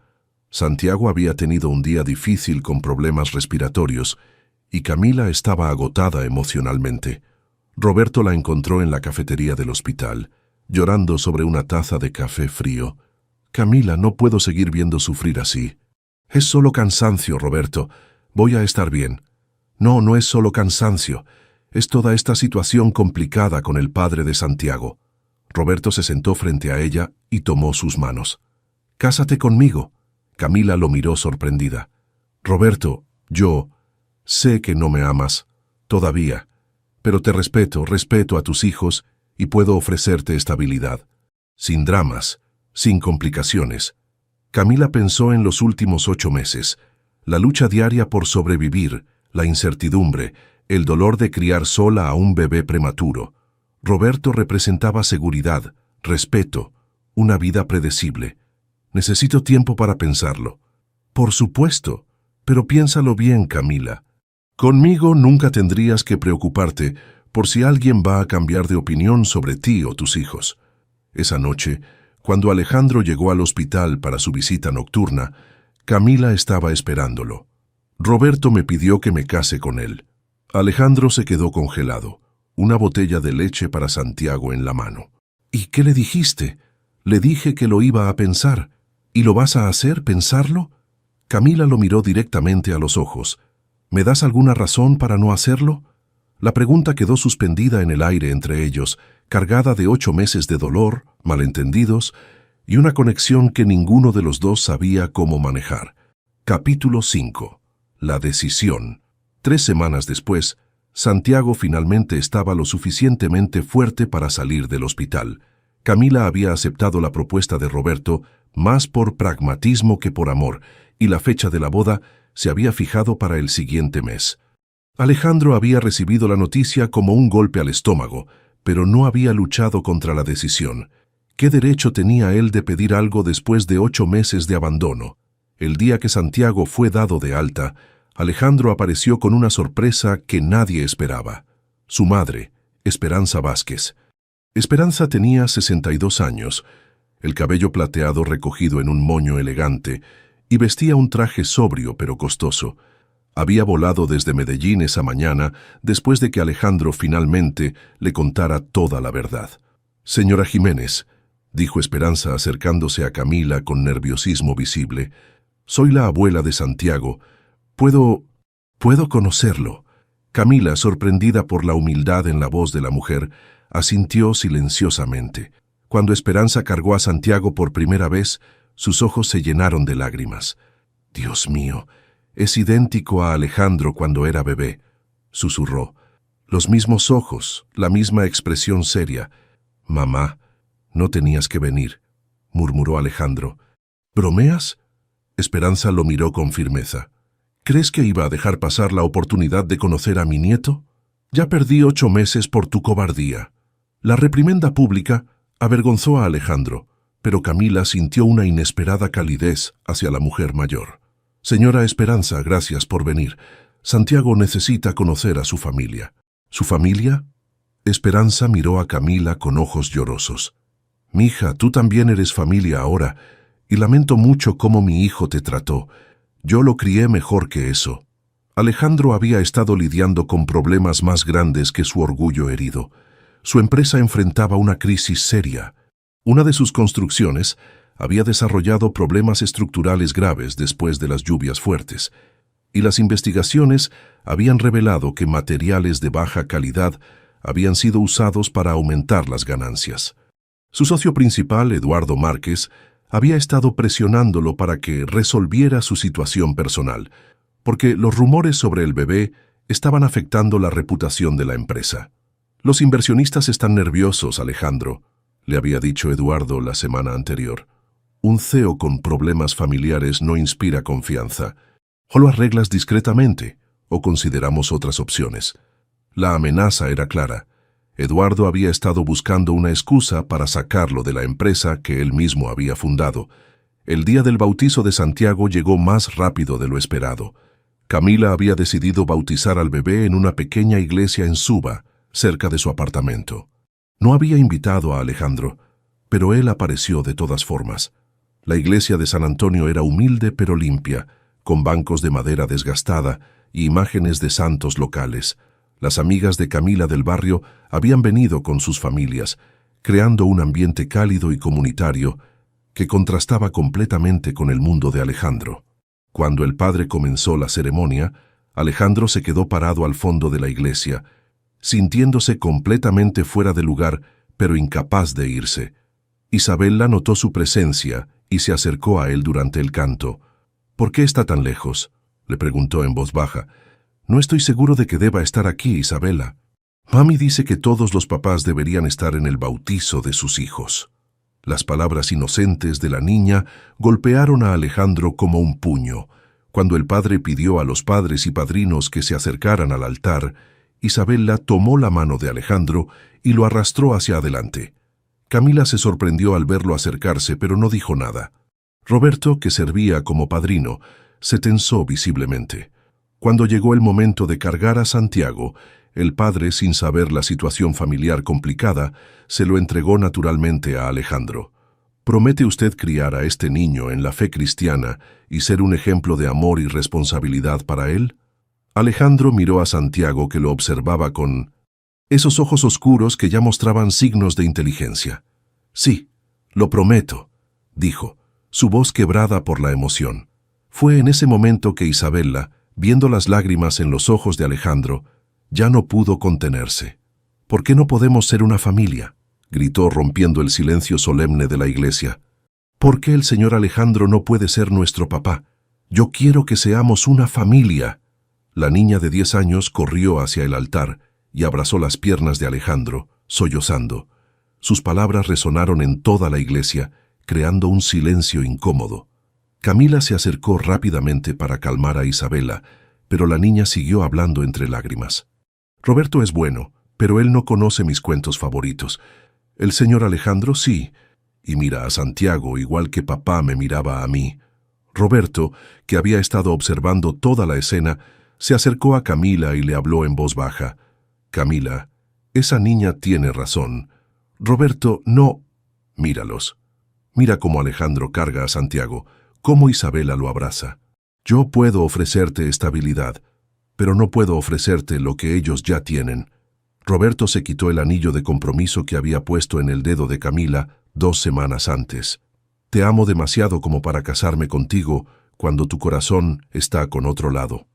Santiago había tenido un día difícil con problemas respiratorios y Camila estaba agotada emocionalmente. Roberto la encontró en la cafetería del hospital, llorando sobre una taza de café frío. «Camila, no puedo seguir viendo sufrir así». «Es solo cansancio, Roberto. Voy a estar bien». «No, no es solo cansancio. Es toda esta situación complicada con el padre de Santiago». Roberto se sentó frente a ella y tomó sus manos. «Cásate conmigo». Camila lo miró sorprendida. «Roberto, yo sé que no me amas, todavía, pero te respeto a tus hijos y puedo ofrecerte estabilidad. Sin dramas, sin complicaciones». Camila pensó en los últimos 8 meses, la lucha diaria por sobrevivir, la incertidumbre, el dolor de criar sola a un bebé prematuro. Roberto representaba seguridad, respeto, una vida predecible. «Necesito tiempo para pensarlo». «Por supuesto, pero piénsalo bien, Camila. Conmigo nunca tendrías que preocuparte por si alguien va a cambiar de opinión sobre ti o tus hijos». Esa noche, cuando Alejandro llegó al hospital para su visita nocturna, Camila estaba esperándolo. «Roberto me pidió que me case con él». Alejandro se quedó congelado, una botella de leche para Santiago en la mano. «¿Y qué le dijiste?» «Le dije que lo iba a pensar». «¿Y lo vas a hacer, pensarlo?» Camila lo miró directamente a los ojos. ¿Me das alguna razón para no hacerlo? La pregunta quedó suspendida en el aire entre ellos, cargada de 8 meses de dolor, malentendidos y una conexión que ninguno de los dos sabía cómo manejar. Capítulo 5. La decisión. 3 semanas después, Santiago finalmente estaba lo suficientemente fuerte para salir del hospital. Camila había aceptado la propuesta de Roberto más por pragmatismo que por amor, y la fecha de la boda se había fijado para el siguiente mes. Alejandro había recibido la noticia como un golpe al estómago, pero no había luchado contra la decisión. ¿Qué derecho tenía él de pedir algo después de 8 meses de abandono? El día que Santiago fue dado de alta, Alejandro apareció con una sorpresa que nadie esperaba. Su madre, Esperanza Vázquez. Esperanza tenía 62 años, el cabello plateado recogido en un moño elegante, y vestía un traje sobrio pero costoso. Había volado desde Medellín esa mañana después de que Alejandro finalmente le contara toda la verdad. «Señora Jiménez», dijo Esperanza acercándose a Camila con nerviosismo visible, «soy la abuela de Santiago. ¿Puedo conocerlo?» Camila, sorprendida por la humildad en la voz de la mujer, asintió silenciosamente. Cuando Esperanza cargó a Santiago por primera vez, sus ojos se llenaron de lágrimas. «Dios mío, es idéntico a Alejandro cuando era bebé», susurró. «Los mismos ojos, la misma expresión seria. Mamá, no tenías que venir», murmuró Alejandro. «¿Bromeas?» Esperanza lo miró con firmeza. «¿Crees que iba a dejar pasar la oportunidad de conocer a mi nieto? Ya perdí 8 meses por tu cobardía». La reprimenda pública avergonzó a Alejandro, pero Camila sintió una inesperada calidez hacia la mujer mayor. «Señora Esperanza, gracias por venir. Santiago necesita conocer a su familia». «¿Su familia?» Esperanza miró a Camila con ojos llorosos. «Mija, tú también eres familia ahora, y lamento mucho cómo mi hijo te trató. Yo lo crié mejor que eso». Alejandro había estado lidiando con problemas más grandes que su orgullo herido. Su empresa enfrentaba una crisis seria. Una de sus construcciones había desarrollado problemas estructurales graves después de las lluvias fuertes, y las investigaciones habían revelado que materiales de baja calidad habían sido usados para aumentar las ganancias. Su socio principal, Eduardo Márquez, había estado presionándolo para que resolviera su situación personal, porque los rumores sobre el bebé estaban afectando la reputación de la empresa. «Los inversionistas están nerviosos, Alejandro», le había dicho Eduardo la semana anterior. «Un CEO con problemas familiares no inspira confianza. O lo arreglas discretamente, o consideramos otras opciones». La amenaza era clara. Eduardo había estado buscando una excusa para sacarlo de la empresa que él mismo había fundado. El día del bautizo de Santiago llegó más rápido de lo esperado. Camila había decidido bautizar al bebé en una pequeña iglesia en Suba, cerca de su apartamento. No había invitado a Alejandro, pero él apareció de todas formas. La iglesia de San Antonio era humilde pero limpia, con bancos de madera desgastada y imágenes de santos locales. Las amigas de Camila del barrio habían venido con sus familias, creando un ambiente cálido y comunitario que contrastaba completamente con el mundo de Alejandro. Cuando el padre comenzó la ceremonia, Alejandro se quedó parado al fondo de la iglesia, sintiéndose completamente fuera de lugar, pero incapaz de irse. Isabela notó su presencia y se acercó a él durante el canto. «¿Por qué está tan lejos?», le preguntó en voz baja. «No estoy seguro de que deba estar aquí, Isabela. Mami dice que todos los papás deberían estar en el bautizo de sus hijos». Las palabras inocentes de la niña golpearon a Alejandro como un puño. Cuando el padre pidió a los padres y padrinos que se acercaran al altar, Isabela tomó la mano de Alejandro y lo arrastró hacia adelante. Camila se sorprendió al verlo acercarse, pero no dijo nada. Roberto, que servía como padrino, se tensó visiblemente. Cuando llegó el momento de cargar a Santiago, el padre, sin saber la situación familiar complicada, se lo entregó naturalmente a Alejandro. ¿Promete usted criar a este niño en la fe cristiana y ser un ejemplo de amor y responsabilidad para él? Alejandro miró a Santiago, que lo observaba con esos ojos oscuros que ya mostraban signos de inteligencia. «Sí, lo prometo», dijo, su voz quebrada por la emoción. Fue en ese momento que Isabela, viendo las lágrimas en los ojos de Alejandro, ya no pudo contenerse. «¿Por qué no podemos ser una familia?», gritó rompiendo el silencio solemne de la iglesia. «¿Por qué el señor Alejandro no puede ser nuestro papá? Yo quiero que seamos una familia». La niña de 10 años corrió hacia el altar y abrazó las piernas de Alejandro, sollozando. Sus palabras resonaron en toda la iglesia, creando un silencio incómodo. Camila se acercó rápidamente para calmar a Isabela, pero la niña siguió hablando entre lágrimas. «Roberto es bueno, pero él no conoce mis cuentos favoritos. El señor Alejandro sí, y mira a Santiago igual que papá me miraba a mí». Roberto, que había estado observando toda la escena, se acercó a Camila y le habló en voz baja. «Camila, esa niña tiene razón. Roberto, no... Míralos. Mira cómo Alejandro carga a Santiago, cómo Isabela lo abraza. Yo puedo ofrecerte estabilidad, pero no puedo ofrecerte lo que ellos ya tienen». Roberto se quitó el anillo de compromiso que había puesto en el dedo de Camila 2 semanas antes. «Te amo demasiado como para casarme contigo cuando tu corazón está con otro lado.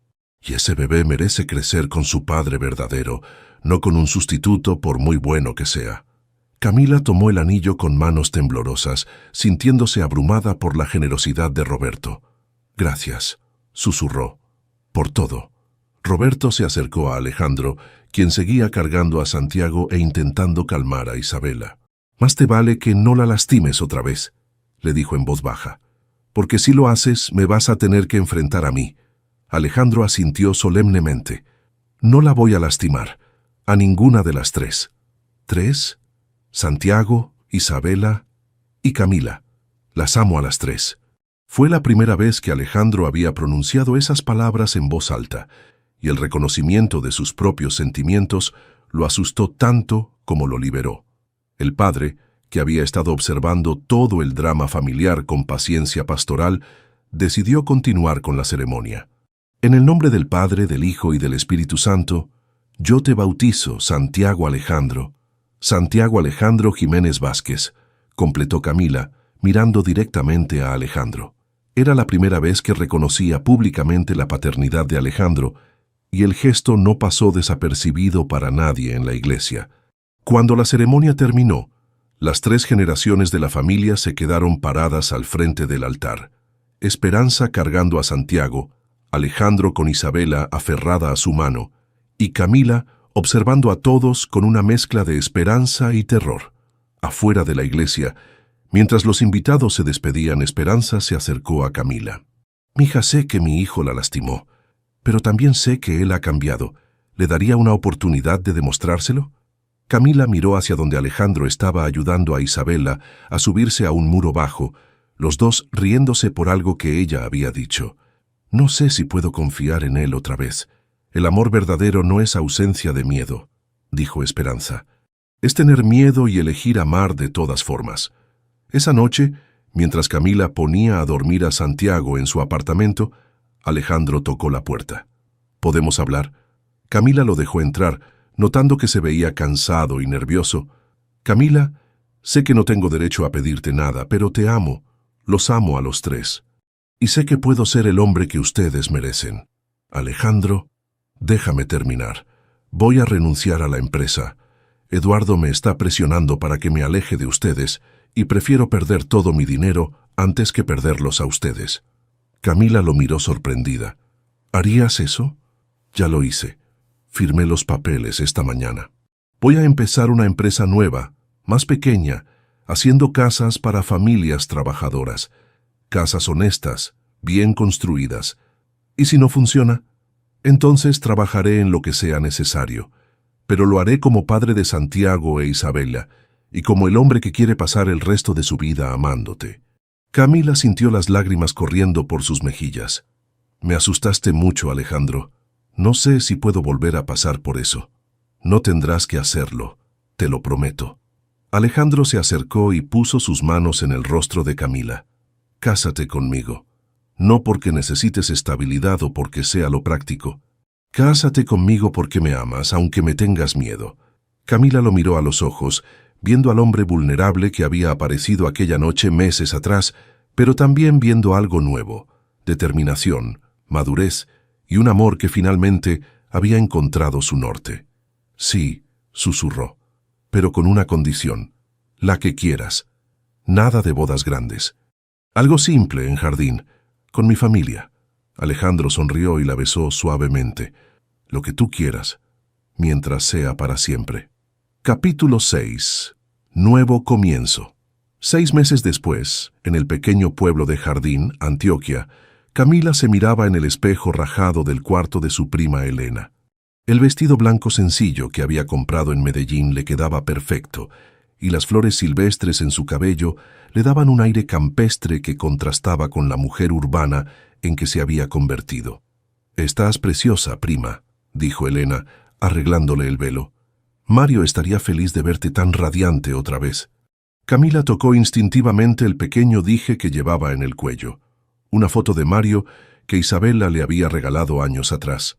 Y ese bebé merece crecer con su padre verdadero, no con un sustituto por muy bueno que sea». Camila tomó el anillo con manos temblorosas, sintiéndose abrumada por la generosidad de Roberto. «Gracias», susurró, «por todo». Roberto se acercó a Alejandro, quien seguía cargando a Santiago e intentando calmar a Isabela. «Más te vale que no la lastimes otra vez», le dijo en voz baja, «porque si lo haces me vas a tener que enfrentar a mí». Alejandro asintió solemnemente. «No la voy a lastimar, a ninguna de las tres». «¿Tres? Santiago, Isabela y Camila. Las amo a las tres». Fue la primera vez que Alejandro había pronunciado esas palabras en voz alta, y el reconocimiento de sus propios sentimientos lo asustó tanto como lo liberó. El padre, que había estado observando todo el drama familiar con paciencia pastoral, decidió continuar con la ceremonia. «En el nombre del Padre, del Hijo y del Espíritu Santo, yo te bautizo, Santiago Alejandro Jiménez Vázquez», completó Camila, mirando directamente a Alejandro. Era la primera vez que reconocía públicamente la paternidad de Alejandro, y el gesto no pasó desapercibido para nadie en la iglesia. Cuando la ceremonia terminó, las 3 generaciones de la familia se quedaron paradas al frente del altar. Esperanza cargando a Santiago, Alejandro con Isabela aferrada a su mano, y Camila observando a todos con una mezcla de esperanza y terror. Afuera de la iglesia, mientras los invitados se despedían, Esperanza se acercó a Camila. «Mija, sé que mi hijo la lastimó, pero también sé que él ha cambiado. ¿Le daría una oportunidad de demostrárselo?». Camila miró hacia donde Alejandro estaba ayudando a Isabela a subirse a un muro bajo, los dos riéndose por algo que ella había dicho. «No sé si puedo confiar en él otra vez. El amor verdadero no es ausencia de miedo», dijo Esperanza. «Es tener miedo y elegir amar de todas formas». Esa noche, mientras Camila ponía a dormir a Santiago en su apartamento, Alejandro tocó la puerta. «¿Podemos hablar?». Camila lo dejó entrar, notando que se veía cansado y nervioso. «Camila, sé que no tengo derecho a pedirte nada, pero te amo. Los amo a los 3. Y sé que puedo ser el hombre que ustedes merecen». «Alejandro, déjame terminar. Voy a renunciar a la empresa. Eduardo me está presionando para que me aleje de ustedes y prefiero perder todo mi dinero antes que perderlos a ustedes». Camila lo miró sorprendida. «¿Harías eso?». «Ya lo hice. Firmé los papeles esta mañana. Voy a empezar una empresa nueva, más pequeña, haciendo casas para familias trabajadoras. Casas honestas, bien construidas. Y si no funciona, entonces trabajaré en lo que sea necesario. Pero lo haré como padre de Santiago e Isabela, y como el hombre que quiere pasar el resto de su vida amándote». Camila sintió las lágrimas corriendo por sus mejillas. «Me asustaste mucho, Alejandro. No sé si puedo volver a pasar por eso». «No tendrás que hacerlo, te lo prometo». Alejandro se acercó y puso sus manos en el rostro de Camila. «Cásate conmigo. No porque necesites estabilidad o porque sea lo práctico. Cásate conmigo porque me amas, aunque me tengas miedo». Camila lo miró a los ojos, viendo al hombre vulnerable que había aparecido aquella noche meses atrás, pero también viendo algo nuevo, determinación, madurez y un amor que finalmente había encontrado su norte. Sí, susurró, pero con una condición, la que quieras. Nada de bodas grandes. Algo simple en jardín, con mi familia. Alejandro sonrió y la besó suavemente. Lo que tú quieras, mientras sea para siempre. Capítulo 6. Nuevo comienzo. 6 meses después, en el pequeño pueblo de Jardín, Antioquia, Camila se miraba en el espejo rajado del cuarto de su prima Elena. El vestido blanco sencillo que había comprado en Medellín le quedaba perfecto, y las flores silvestres en su cabello le daban un aire campestre que contrastaba con la mujer urbana en que se había convertido. «Estás preciosa, prima», dijo Elena, arreglándole el velo. «Mario estaría feliz de verte tan radiante otra vez». Camila tocó instintivamente el pequeño dije que llevaba en el cuello. Una foto de Mario que Isabela le había regalado años atrás.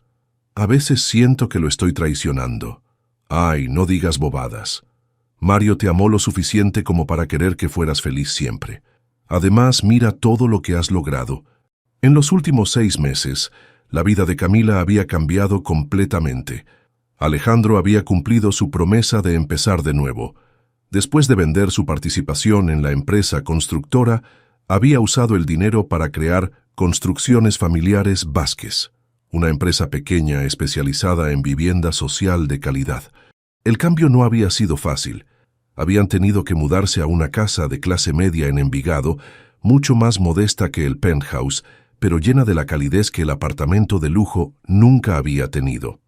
«A veces siento que lo estoy traicionando». «Ay, no digas bobadas. Mario te amó lo suficiente como para querer que fueras feliz siempre. Además, mira todo lo que has logrado». En los últimos 6 meses, la vida de Camila había cambiado completamente. Alejandro había cumplido su promesa de empezar de nuevo. Después de vender su participación en la empresa constructora, había usado el dinero para crear Construcciones Familiares Vázquez, una empresa pequeña especializada en vivienda social de calidad. El cambio no había sido fácil. Habían tenido que mudarse a una casa de clase media en Envigado, mucho más modesta que el penthouse, pero llena de la calidez que el apartamento de lujo nunca había tenido.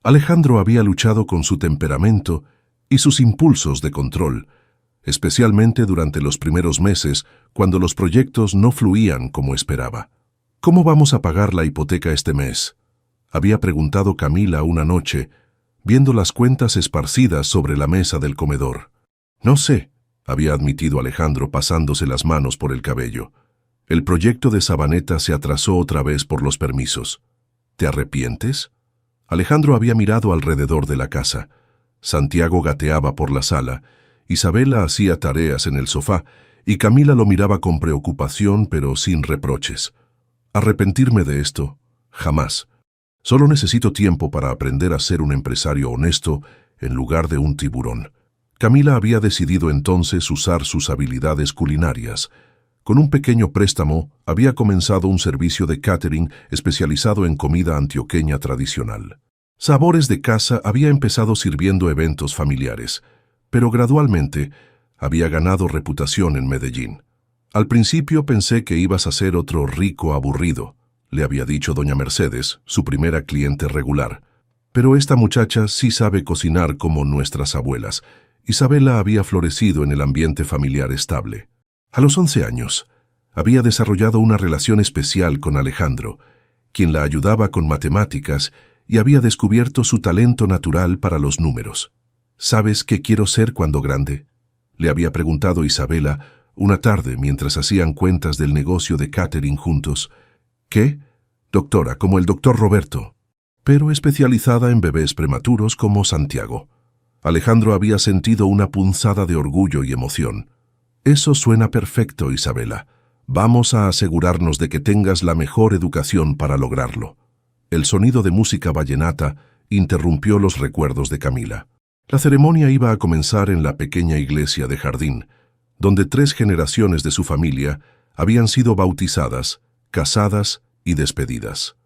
Alejandro había luchado con su temperamento y sus impulsos de control, especialmente durante los primeros meses, cuando los proyectos no fluían como esperaba. «¿Cómo vamos a pagar la hipoteca este mes?», había preguntado Camila una noche, viendo las cuentas esparcidas sobre la mesa del comedor. «No sé», había admitido Alejandro pasándose las manos por el cabello. El proyecto de Sabaneta se atrasó otra vez por los permisos. «¿Te arrepientes?». Alejandro había mirado alrededor de la casa. Santiago gateaba por la sala, Isabela hacía tareas en el sofá y Camila lo miraba con preocupación pero sin reproches. «¿Arrepentirme de esto? Jamás. Solo necesito tiempo para aprender a ser un empresario honesto en lugar de un tiburón». Camila había decidido entonces usar sus habilidades culinarias. Con un pequeño préstamo, había comenzado un servicio de catering especializado en comida antioqueña tradicional. Sabores de Casa había empezado sirviendo eventos familiares, pero gradualmente había ganado reputación en Medellín. «Al principio pensé que ibas a ser otro rico aburrido», le había dicho doña Mercedes, su primera cliente regular. «Pero esta muchacha sí sabe cocinar como nuestras abuelas». Isabela había florecido en el ambiente familiar estable. A los 11 años, había desarrollado una relación especial con Alejandro, quien la ayudaba con matemáticas y había descubierto su talento natural para los números. «¿Sabes qué quiero ser cuando grande?», le había preguntado Isabela una tarde mientras hacían cuentas del negocio de catering juntos. «¿Qué? Doctora, como el doctor Roberto», pero especializada en bebés prematuros como Santiago. Alejandro había sentido una punzada de orgullo y emoción. «Eso suena perfecto, Isabela. Vamos a asegurarnos de que tengas la mejor educación para lograrlo». El sonido de música vallenata interrumpió los recuerdos de Camila. La ceremonia iba a comenzar en la pequeña iglesia de Jardín, donde 3 generaciones de su familia habían sido bautizadas, casadas y despedidas.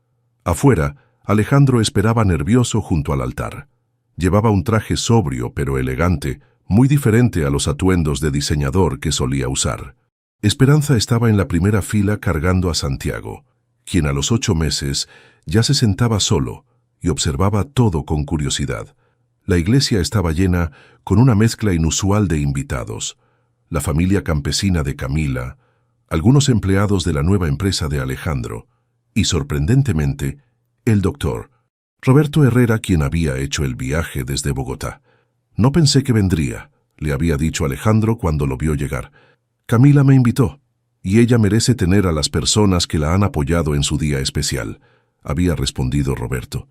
Afuera, Alejandro esperaba nervioso junto al altar. Llevaba un traje sobrio pero elegante, muy diferente a los atuendos de diseñador que solía usar. Esperanza estaba en la primera fila cargando a Santiago, quien a los 8 meses ya se sentaba solo y observaba todo con curiosidad. La iglesia estaba llena con una mezcla inusual de invitados. La familia campesina de Camila, algunos empleados de la nueva empresa de Alejandro y, sorprendentemente, el doctor Roberto Herrera, quien había hecho el viaje desde Bogotá. «No pensé que vendría», le había dicho Alejandro cuando lo vio llegar. «Camila me invitó, y ella merece tener a las personas que la han apoyado en su día especial», había respondido Roberto.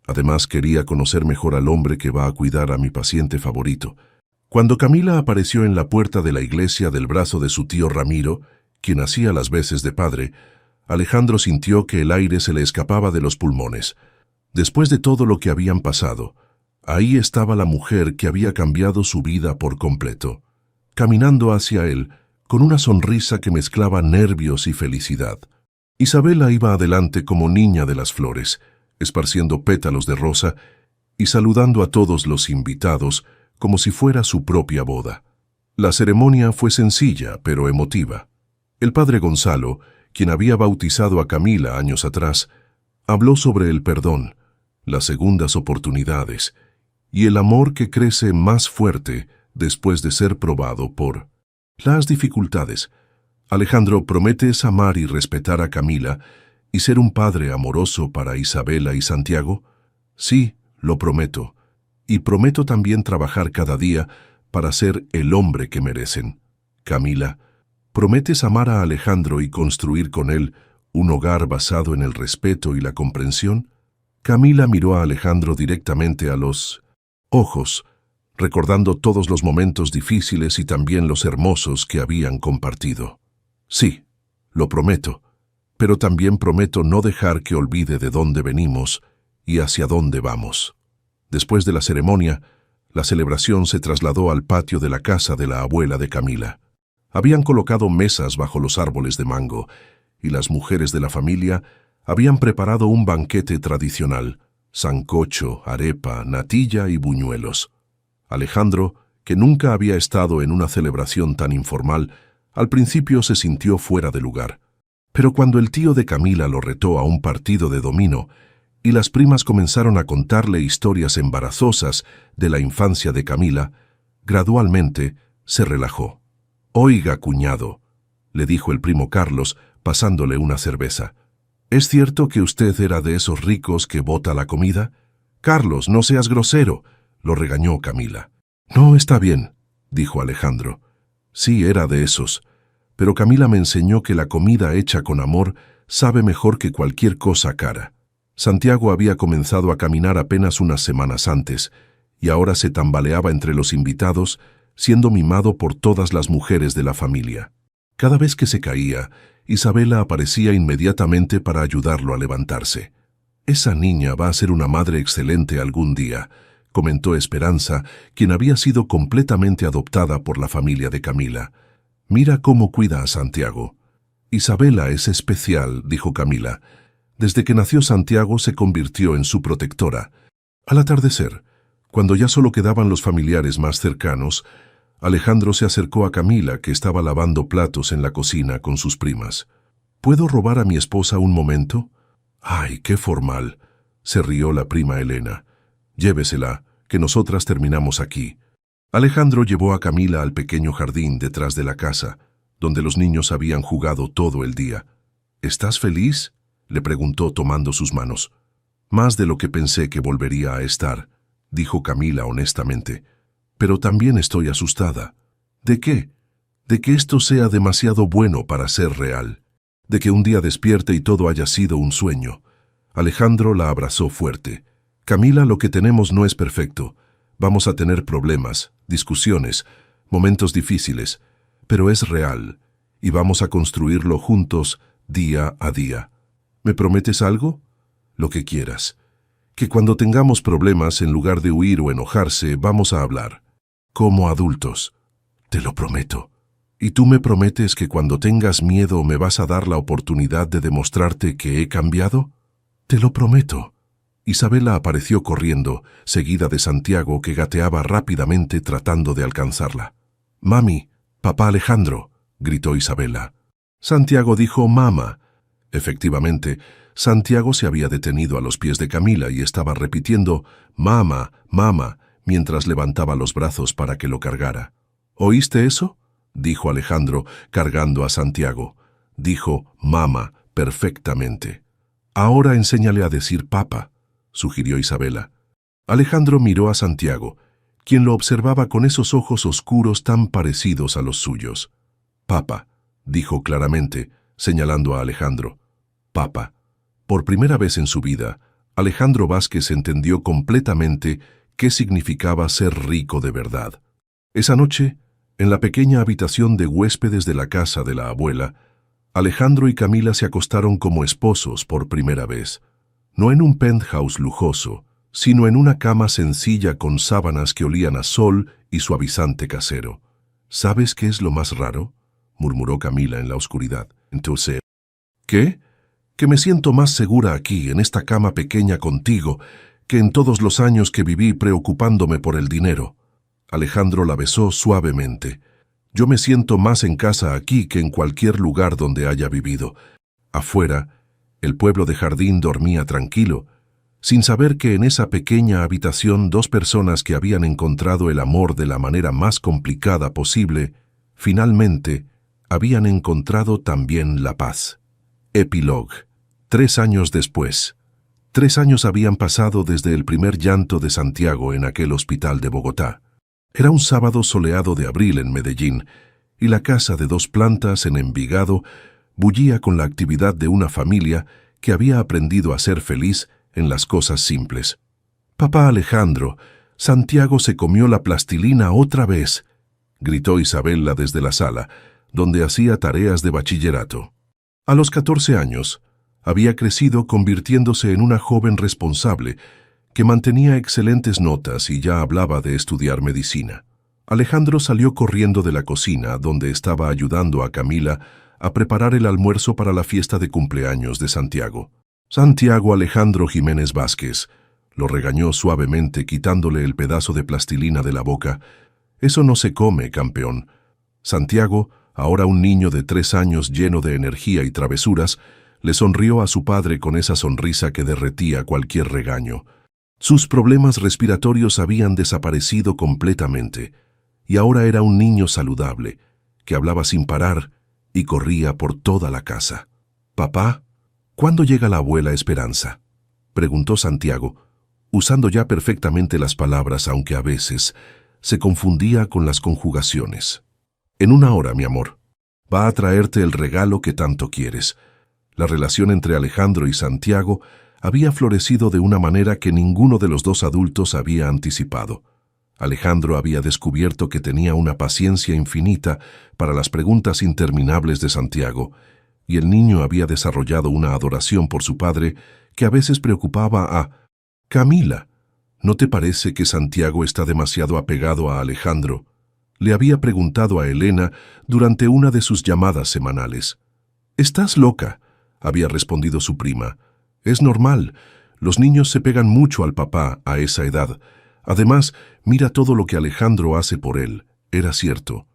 «Además, quería conocer mejor al hombre que va a cuidar a mi paciente favorito». Cuando Camila apareció en la puerta de la iglesia del brazo de su tío Ramiro, quien hacía las veces de padre, Alejandro sintió que el aire se le escapaba de los pulmones. Después de todo lo que habían pasado, ahí estaba la mujer que había cambiado su vida por completo, caminando hacia él con una sonrisa que mezclaba nervios y felicidad. Isabela iba adelante como niña de las flores, esparciendo pétalos de rosa y saludando a todos los invitados como si fuera su propia boda. La ceremonia fue sencilla, pero emotiva. El padre Gonzalo, quien había bautizado a Camila años atrás, habló sobre el perdón, las segundas oportunidades y el amor que crece más fuerte después de ser probado por las dificultades. Alejandro, ¿prometes amar y respetar a Camila y ser un padre amoroso para Isabela y Santiago? Sí, lo prometo. Y prometo también trabajar cada día para ser el hombre que merecen. Camila, ¿prometes amar a Alejandro y construir con él un hogar basado en el respeto y la comprensión? Camila miró a Alejandro directamente a los ojos, recordando todos los momentos difíciles y también los hermosos que habían compartido. Sí, lo prometo, pero también prometo no dejar que olvide de dónde venimos y hacia dónde vamos. Después de la ceremonia, la celebración se trasladó al patio de la casa de la abuela de Camila. Habían colocado mesas bajo los árboles de mango y las mujeres de la familia habían preparado un banquete tradicional: sancocho, arepa, natilla y buñuelos. Alejandro, que nunca había estado en una celebración tan informal, al principio se sintió fuera de lugar. Pero cuando el tío de Camila lo retó a un partido de dominó y las primas comenzaron a contarle historias embarazosas de la infancia de Camila, gradualmente se relajó. «Oiga, cuñado», le dijo el primo Carlos, pasándole una cerveza, ¿es cierto que usted era de esos ricos que bota la comida? Carlos, no seas grosero, lo regañó Camila. No, está bien, dijo Alejandro. Sí, era de esos, pero Camila me enseñó que la comida hecha con amor sabe mejor que cualquier cosa cara. Santiago había comenzado a caminar apenas unas semanas antes, y ahora se tambaleaba entre los invitados, siendo mimado por todas las mujeres de la familia. Cada vez que se caía, Isabela aparecía inmediatamente para ayudarlo a levantarse. «Esa niña va a ser una madre excelente algún día», comentó Esperanza, quien había sido completamente adoptada por la familia de Camila. «Mira cómo cuida a Santiago». «Isabela es especial», dijo Camila. «Desde que nació Santiago se convirtió en su protectora». Al atardecer, cuando ya solo quedaban los familiares más cercanos, Alejandro se acercó a Camila, que estaba lavando platos en la cocina con sus primas. «¿Puedo robar a mi esposa un momento?» «Ay, qué formal», se rió la prima Elena. «Llévesela, que nosotras terminamos aquí». Alejandro llevó a Camila al pequeño jardín detrás de la casa, donde los niños habían jugado todo el día. «¿Estás feliz?», le preguntó tomando sus manos. «Más de lo que pensé que volvería a estar», dijo Camila honestamente. «Pero también estoy asustada». «¿De qué?» «De que esto sea demasiado bueno para ser real. De que un día despierte y todo haya sido un sueño». Alejandro la abrazó fuerte. «Camila, lo que tenemos no es perfecto. Vamos a tener problemas, discusiones, momentos difíciles, pero es real, y vamos a construirlo juntos día a día. ¿Me prometes algo?» «Lo que quieras. Que cuando tengamos problemas, en lugar de huir o enojarse, vamos a hablar. Como adultos». «Te lo prometo». «¿Y tú me prometes que cuando tengas miedo me vas a dar la oportunidad de demostrarte que he cambiado?» «Te lo prometo». Isabela apareció corriendo, seguida de Santiago, que gateaba rápidamente tratando de alcanzarla. «Mami, papá Alejandro», gritó Isabela. Santiago dijo «Mama». Efectivamente, Santiago se había detenido a los pies de Camila y estaba repitiendo «Mama, mama», mientras levantaba los brazos para que lo cargara. «¿Oíste eso?», dijo Alejandro, cargando a Santiago. Dijo «mama» perfectamente. «Ahora enséñale a decir papa», sugirió Isabela. Alejandro miró a Santiago, quien lo observaba con esos ojos oscuros tan parecidos a los suyos. «Papa», dijo claramente, señalando a Alejandro. «Papa». Por primera vez en su vida, Alejandro Vázquez entendió completamente qué significaba ser rico de verdad. Esa noche, en la pequeña habitación de huéspedes de la casa de la abuela, Alejandro y Camila se acostaron como esposos por primera vez, no en un penthouse lujoso, sino en una cama sencilla con sábanas que olían a sol y suavizante casero. ¿Sabes qué es lo más raro?, murmuró Camila en la oscuridad. Entonces, ¿qué? Que me siento más segura aquí, en esta cama pequeña contigo, que en todos los años que viví preocupándome por el dinero. Alejandro la besó suavemente. Yo me siento más en casa aquí que en cualquier lugar donde haya vivido. Afuera, el pueblo de Jardín dormía tranquilo, sin saber que en esa pequeña habitación dos personas que habían encontrado el amor de la manera más complicada posible, finalmente, habían encontrado también la paz. Epílogo. 3 años después. 3 años habían pasado desde el primer llanto de Santiago en aquel hospital de Bogotá. Era un sábado soleado de abril en Medellín, y la casa de 2 plantas en Envigado bullía con la actividad de una familia que había aprendido a ser feliz en las cosas simples. «Papá Alejandro, Santiago se comió la plastilina otra vez», gritó Isabela desde la sala, donde hacía tareas de bachillerato. A los 14 años, había crecido convirtiéndose en una joven responsable que mantenía excelentes notas y ya hablaba de estudiar medicina. Alejandro salió corriendo de la cocina, donde estaba ayudando a Camila a preparar el almuerzo para la fiesta de cumpleaños de Santiago. «Santiago Alejandro Jiménez Vázquez», lo regañó suavemente quitándole el pedazo de plastilina de la boca. «Eso no se come, campeón». Santiago, ahora un niño de 3 años lleno de energía y travesuras, le sonrió a su padre con esa sonrisa que derretía cualquier regaño. Sus problemas respiratorios habían desaparecido completamente, y ahora era un niño saludable, que hablaba sin parar y corría por toda la casa. «Papá, ¿cuándo llega la abuela Esperanza?», preguntó Santiago, usando ya perfectamente las palabras, aunque a veces se confundía con las conjugaciones. «En 1 hora, mi amor. Va a traerte el regalo que tanto quieres». La relación entre Alejandro y Santiago había florecido de una manera que ninguno de los 2 adultos había anticipado. Alejandro había descubierto que tenía una paciencia infinita para las preguntas interminables de Santiago, y el niño había desarrollado una adoración por su padre que a veces preocupaba a Camila. «¿No te parece que Santiago está demasiado apegado a Alejandro?», le había preguntado a Elena durante una de sus llamadas semanales. «Estás loca», había respondido su prima. «Es normal. Los niños se pegan mucho al papá a esa edad. Además, mira todo lo que Alejandro hace por él». Era cierto.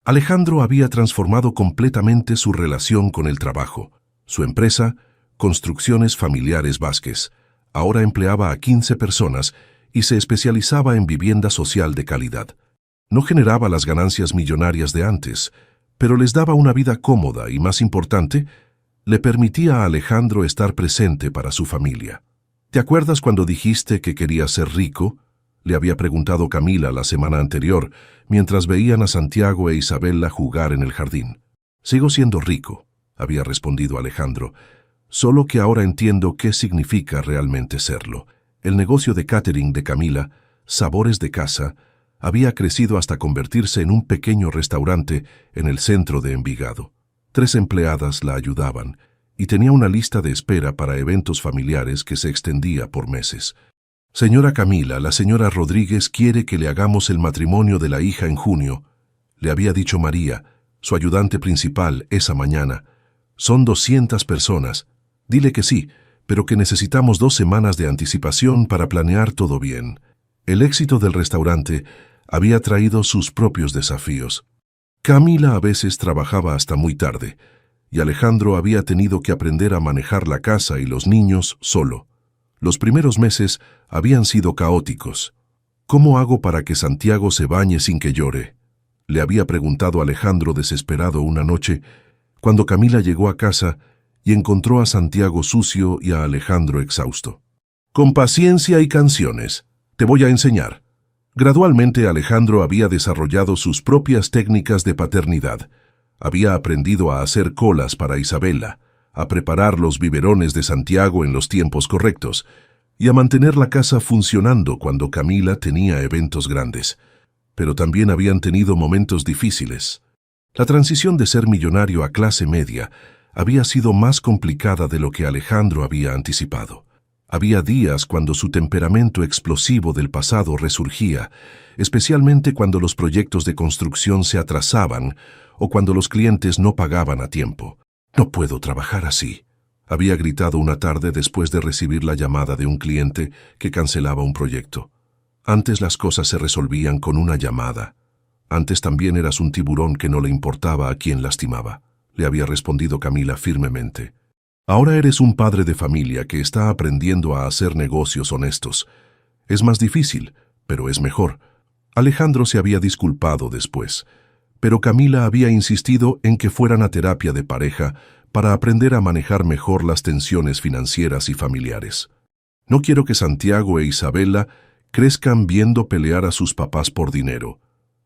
Alejandro había transformado completamente su relación con el trabajo. Su empresa, Construcciones Familiares Vázquez, ahora empleaba a 15 personas y se especializaba en vivienda social de calidad. No generaba las ganancias millonarias de antes, pero les daba una vida cómoda y, más importante, le permitía a Alejandro estar presente para su familia. «¿Te acuerdas cuando dijiste que querías ser rico?», le había preguntado Camila la semana anterior, mientras veían a Santiago e Isabela jugar en el jardín. «Sigo siendo rico», había respondido Alejandro, «solo que ahora entiendo qué significa realmente serlo». El negocio de catering de Camila, Sabores de Casa, había crecido hasta convertirse en un pequeño restaurante en el centro de Envigado. 3 empleadas la ayudaban, y tenía una lista de espera para eventos familiares que se extendía por meses. «Señora Camila, la señora Rodríguez quiere que le hagamos el matrimonio de la hija en junio», le había dicho María, su ayudante principal, esa mañana. «Son 200 personas. Dile que sí, pero que necesitamos 2 semanas de anticipación para planear todo bien». El éxito del restaurante había traído sus propios desafíos. Camila a veces trabajaba hasta muy tarde, y Alejandro había tenido que aprender a manejar la casa y los niños solo. Los primeros meses habían sido caóticos. «¿Cómo hago para que Santiago se bañe sin que llore?», le había preguntado Alejandro desesperado una noche, cuando Camila llegó a casa y encontró a Santiago sucio y a Alejandro exhausto. «Con paciencia y canciones. Te voy a enseñar». Gradualmente Alejandro había desarrollado sus propias técnicas de paternidad. Había aprendido a hacer colas para Isabela, a preparar los biberones de Santiago en los tiempos correctos y a mantener la casa funcionando cuando Camila tenía eventos grandes. Pero también habían tenido momentos difíciles. La transición de ser millonario a clase media había sido más complicada de lo que Alejandro había anticipado. Había días cuando su temperamento explosivo del pasado resurgía, especialmente cuando los proyectos de construcción se atrasaban o cuando los clientes no pagaban a tiempo. «No puedo trabajar así», había gritado una tarde después de recibir la llamada de un cliente que cancelaba un proyecto. Antes las cosas se resolvían con una llamada. Antes también eras un tiburón que no le importaba a quién lastimaba, le había respondido Camila firmemente. Ahora eres un padre de familia que está aprendiendo a hacer negocios honestos. Es más difícil, pero es mejor. Alejandro se había disculpado después, pero Camila había insistido en que fueran a terapia de pareja para aprender a manejar mejor las tensiones financieras y familiares. No quiero que Santiago e Isabela crezcan viendo pelear a sus papás por dinero,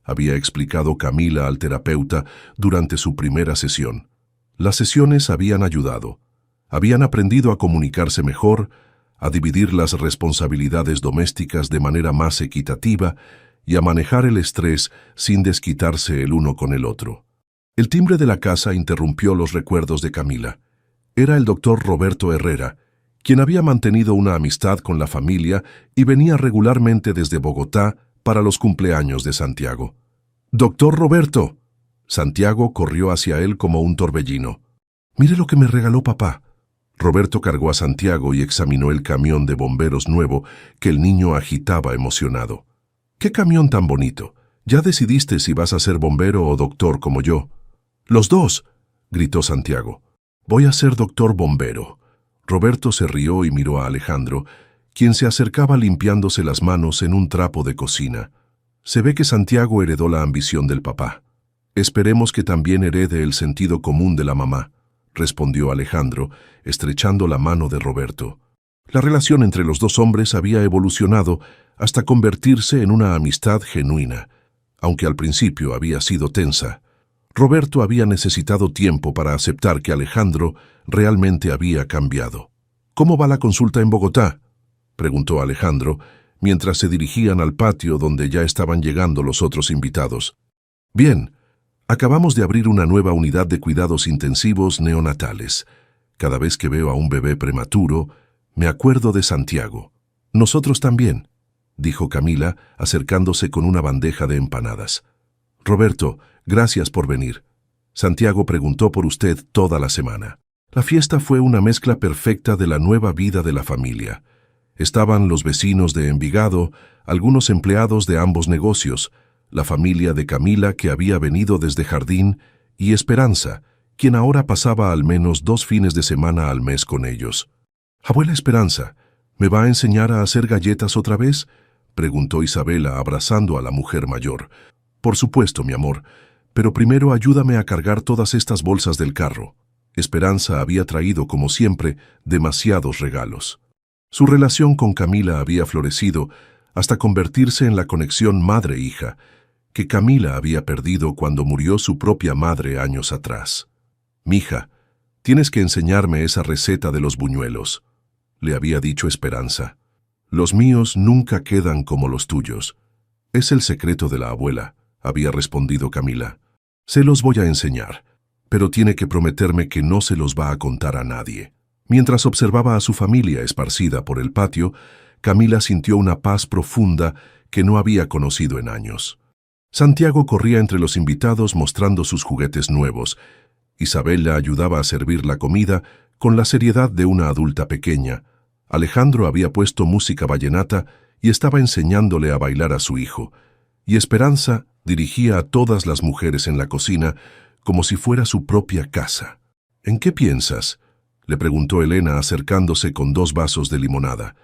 había explicado Camila al terapeuta durante su primera sesión. Las sesiones habían ayudado. Habían aprendido a comunicarse mejor, a dividir las responsabilidades domésticas de manera más equitativa y a manejar el estrés sin desquitarse el uno con el otro. El timbre de la casa interrumpió los recuerdos de Camila. Era el doctor Roberto Herrera, quien había mantenido una amistad con la familia y venía regularmente desde Bogotá para los cumpleaños de Santiago. «¡Doctor Roberto!». Santiago corrió hacia él como un torbellino. «Mire lo que me regaló papá». Roberto cargó a Santiago y examinó el camión de bomberos nuevo que el niño agitaba emocionado. «¡Qué camión tan bonito! ¿Ya decidiste si vas a ser bombero o doctor como yo?» «Los dos», gritó Santiago. «Voy a ser doctor bombero». Roberto se rió y miró a Alejandro, quien se acercaba limpiándose las manos en un trapo de cocina. Se ve que Santiago heredó la ambición del papá. «Esperemos que también herede el sentido común de la mamá», respondió Alejandro, estrechando la mano de Roberto. La relación entre los dos hombres había evolucionado hasta convertirse en una amistad genuina, aunque al principio había sido tensa. Roberto había necesitado tiempo para aceptar que Alejandro realmente había cambiado. «¿Cómo va la consulta en Bogotá?», preguntó Alejandro, mientras se dirigían al patio donde ya estaban llegando los otros invitados. «Bien. Acabamos de abrir una nueva unidad de cuidados intensivos neonatales. Cada vez que veo a un bebé prematuro, me acuerdo de Santiago». «Nosotros también», dijo Camila, acercándose con una bandeja de empanadas. «Roberto, gracias por venir. Santiago preguntó por usted toda la semana». La fiesta fue una mezcla perfecta de la nueva vida de la familia. Estaban los vecinos de Envigado, algunos empleados de ambos negocios, la familia de Camila que había venido desde Jardín y Esperanza, quien ahora pasaba al menos 2 fines de semana al mes con ellos. «Abuela Esperanza, ¿me va a enseñar a hacer galletas otra vez?», preguntó Isabela abrazando a la mujer mayor. «Por supuesto, mi amor, pero primero ayúdame a cargar todas estas bolsas del carro». Esperanza había traído, como siempre, demasiados regalos. Su relación con Camila había florecido hasta convertirse en la conexión madre-hija que Camila había perdido cuando murió su propia madre años atrás. «Mija, tienes que enseñarme esa receta de los buñuelos», le había dicho Esperanza. «Los míos nunca quedan como los tuyos». «Es el secreto de la abuela», había respondido Camila. «Se los voy a enseñar, pero tiene que prometerme que no se los va a contar a nadie». Mientras observaba a su familia esparcida por el patio, Camila sintió una paz profunda que no había conocido en años. Santiago corría entre los invitados mostrando sus juguetes nuevos. Isabela ayudaba a servir la comida con la seriedad de una adulta pequeña. Alejandro había puesto música vallenata y estaba enseñándole a bailar a su hijo. Y Esperanza dirigía a todas las mujeres en la cocina como si fuera su propia casa. «¿En qué piensas?», le preguntó Elena acercándose con 2 vasos de limonada.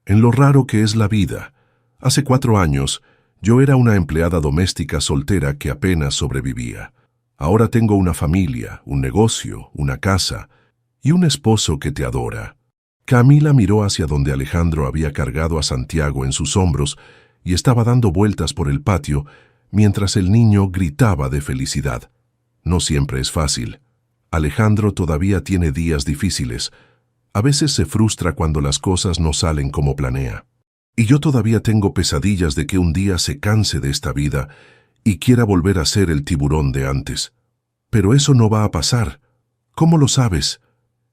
«En lo raro que es la vida. Hace 4 años, yo era una empleada doméstica soltera que apenas sobrevivía. Ahora tengo una familia, un negocio, una casa y un esposo que te adora». Camila miró hacia donde Alejandro había cargado a Santiago en sus hombros y estaba dando vueltas por el patio mientras el niño gritaba de felicidad. No siempre es fácil. Alejandro todavía tiene días difíciles. A veces se frustra cuando las cosas no salen como planea. Y yo todavía tengo pesadillas de que un día se canse de esta vida y quiera volver a ser el tiburón de antes. Pero eso no va a pasar. ¿Cómo lo sabes?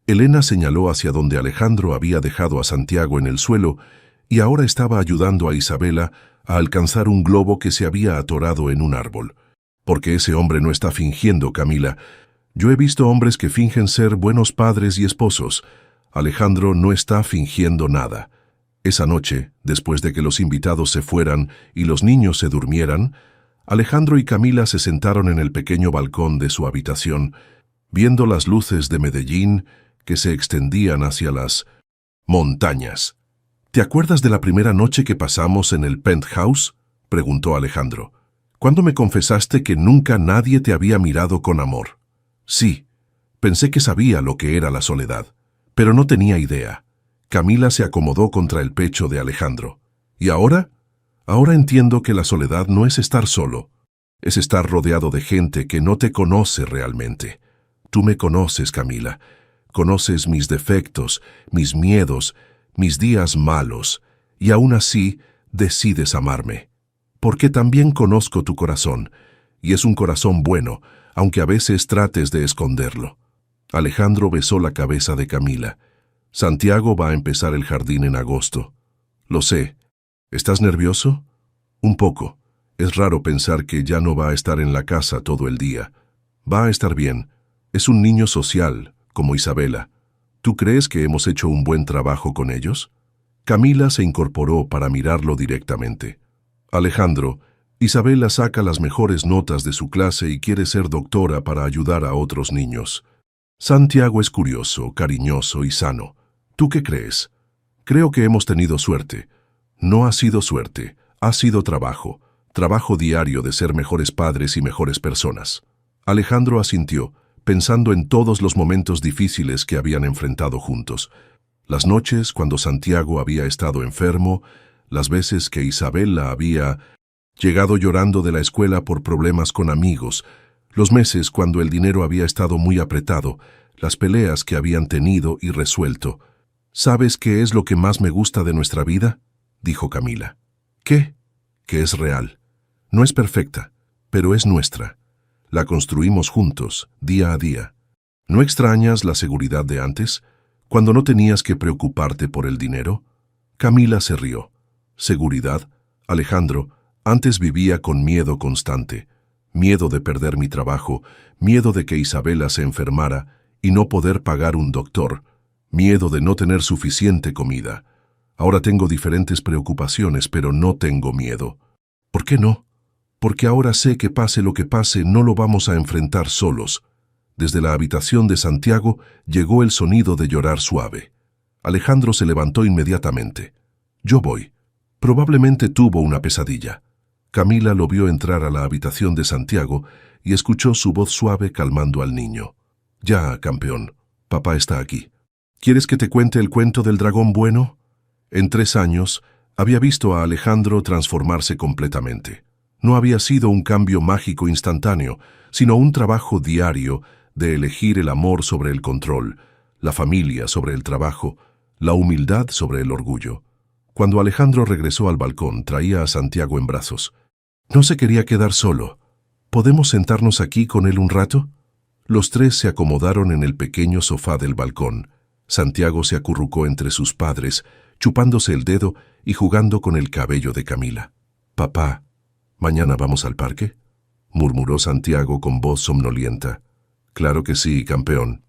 Elena señaló hacia donde Alejandro había dejado a Santiago en el suelo y ahora estaba ayudando a Isabela a alcanzar un globo que se había atorado en un árbol. Porque ese hombre no está fingiendo, Camila. Yo he visto hombres que fingen ser buenos padres y esposos. Alejandro no está fingiendo nada. Esa noche, después de que los invitados se fueran y los niños se durmieran, Alejandro y Camila se sentaron en el pequeño balcón de su habitación, viendo las luces de Medellín que se extendían hacia las montañas. ¿Te acuerdas de la primera noche que pasamos en el penthouse?, preguntó Alejandro. ¿Cuándo me confesaste que nunca nadie te había mirado con amor? Sí, pensé que sabía lo que era la soledad, pero no tenía idea. Camila se acomodó contra el pecho de Alejandro. ¿Y ahora? Ahora entiendo que la soledad no es estar solo, es estar rodeado de gente que no te conoce realmente. Tú me conoces, Camila. Conoces mis defectos, mis miedos, mis días malos, y aún así decides amarme. Porque también conozco tu corazón, y es un corazón bueno, aunque a veces trates de esconderlo. Alejandro besó la cabeza de Camila. Santiago va a empezar el jardín en agosto. Lo sé. ¿Estás nervioso? Un poco. Es raro pensar que ya no va a estar en la casa todo el día. Va a estar bien. Es un niño social, como Isabela. ¿Tú crees que hemos hecho un buen trabajo con ellos? Camila se incorporó para mirarlo directamente. Alejandro, Isabela saca las mejores notas de su clase y quiere ser doctora para ayudar a otros niños. Santiago es curioso, cariñoso y sano. ¿Tú qué crees? Creo que hemos tenido suerte. No ha sido suerte, ha sido trabajo. Trabajo diario de ser mejores padres y mejores personas. Alejandro asintió, pensando en todos los momentos difíciles que habían enfrentado juntos. Las noches cuando Santiago había estado enfermo, las veces que Isabela había llegado llorando de la escuela por problemas con amigos, los meses cuando el dinero había estado muy apretado, las peleas que habían tenido y resuelto. ¿Sabes qué es lo que más me gusta de nuestra vida?, dijo Camila. ¿Qué? Que es real. No es perfecta, pero es nuestra. La construimos juntos, día a día. ¿No extrañas la seguridad de antes, cuando no tenías que preocuparte por el dinero? Camila se rió. ¿Seguridad? Alejandro, antes vivía con miedo constante. Miedo de perder mi trabajo, miedo de que Isabela se enfermara y no poder pagar un doctor, miedo de no tener suficiente comida. Ahora tengo diferentes preocupaciones, pero no tengo miedo. ¿Por qué no? Porque ahora sé que pase lo que pase, no lo vamos a enfrentar solos. Desde la habitación de Santiago llegó el sonido de llorar suave. Alejandro se levantó inmediatamente. Yo voy. Probablemente tuvo una pesadilla. Camila lo vio entrar a la habitación de Santiago y escuchó su voz suave calmando al niño. Ya, campeón, papá está aquí. ¿Quieres que te cuente el cuento del dragón bueno? En 3 años, había visto a Alejandro transformarse completamente. No había sido un cambio mágico instantáneo, sino un trabajo diario de elegir el amor sobre el control, la familia sobre el trabajo, la humildad sobre el orgullo. Cuando Alejandro regresó al balcón, traía a Santiago en brazos. No se quería quedar solo. ¿Podemos sentarnos aquí con él un rato? Los 3 se acomodaron en el pequeño sofá del balcón. Santiago se acurrucó entre sus padres, chupándose el dedo y jugando con el cabello de Camila. «Papá, ¿mañana vamos al parque?», murmuró Santiago con voz somnolienta. «Claro que sí, campeón.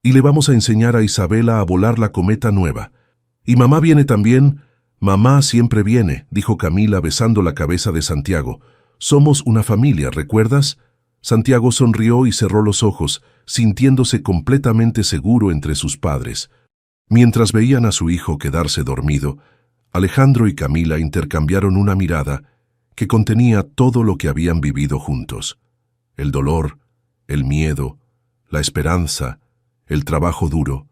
Y le vamos a enseñar a Isabela a volar la cometa nueva. ¿Y mamá viene también?». «Mamá siempre viene», dijo Camila besando la cabeza de Santiago. «Somos una familia, ¿recuerdas?». Santiago sonrió y cerró los ojos, sintiéndose completamente seguro entre sus padres. Mientras veían a su hijo quedarse dormido, Alejandro y Camila intercambiaron una mirada que contenía todo lo que habían vivido juntos. El dolor, el miedo, la esperanza, el trabajo duro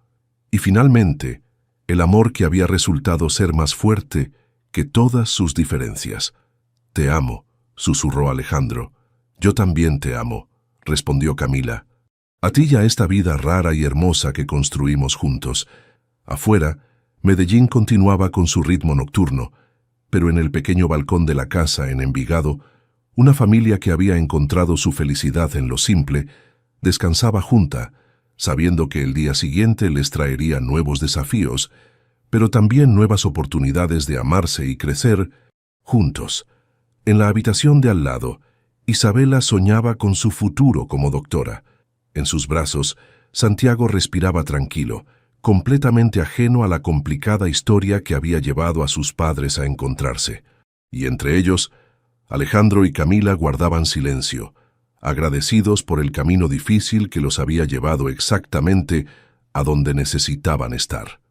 y finalmente el amor que había resultado ser más fuerte que todas sus diferencias. «Te amo», susurró Alejandro. «Yo también te amo», respondió Camila. «A ti y a esta vida rara y hermosa que construimos juntos». Afuera, Medellín continuaba con su ritmo nocturno, pero en el pequeño balcón de la casa en Envigado, una familia que había encontrado su felicidad en lo simple, descansaba junta, sabiendo que el día siguiente les traería nuevos desafíos, pero también nuevas oportunidades de amarse y crecer juntos. En la habitación de al lado, Isabela soñaba con su futuro como doctora. En sus brazos, Santiago respiraba tranquilo, completamente ajeno a la complicada historia que había llevado a sus padres a encontrarse. Y entre ellos, Alejandro y Camila guardaban silencio, agradecidos por el camino difícil que los había llevado exactamente a donde necesitaban estar.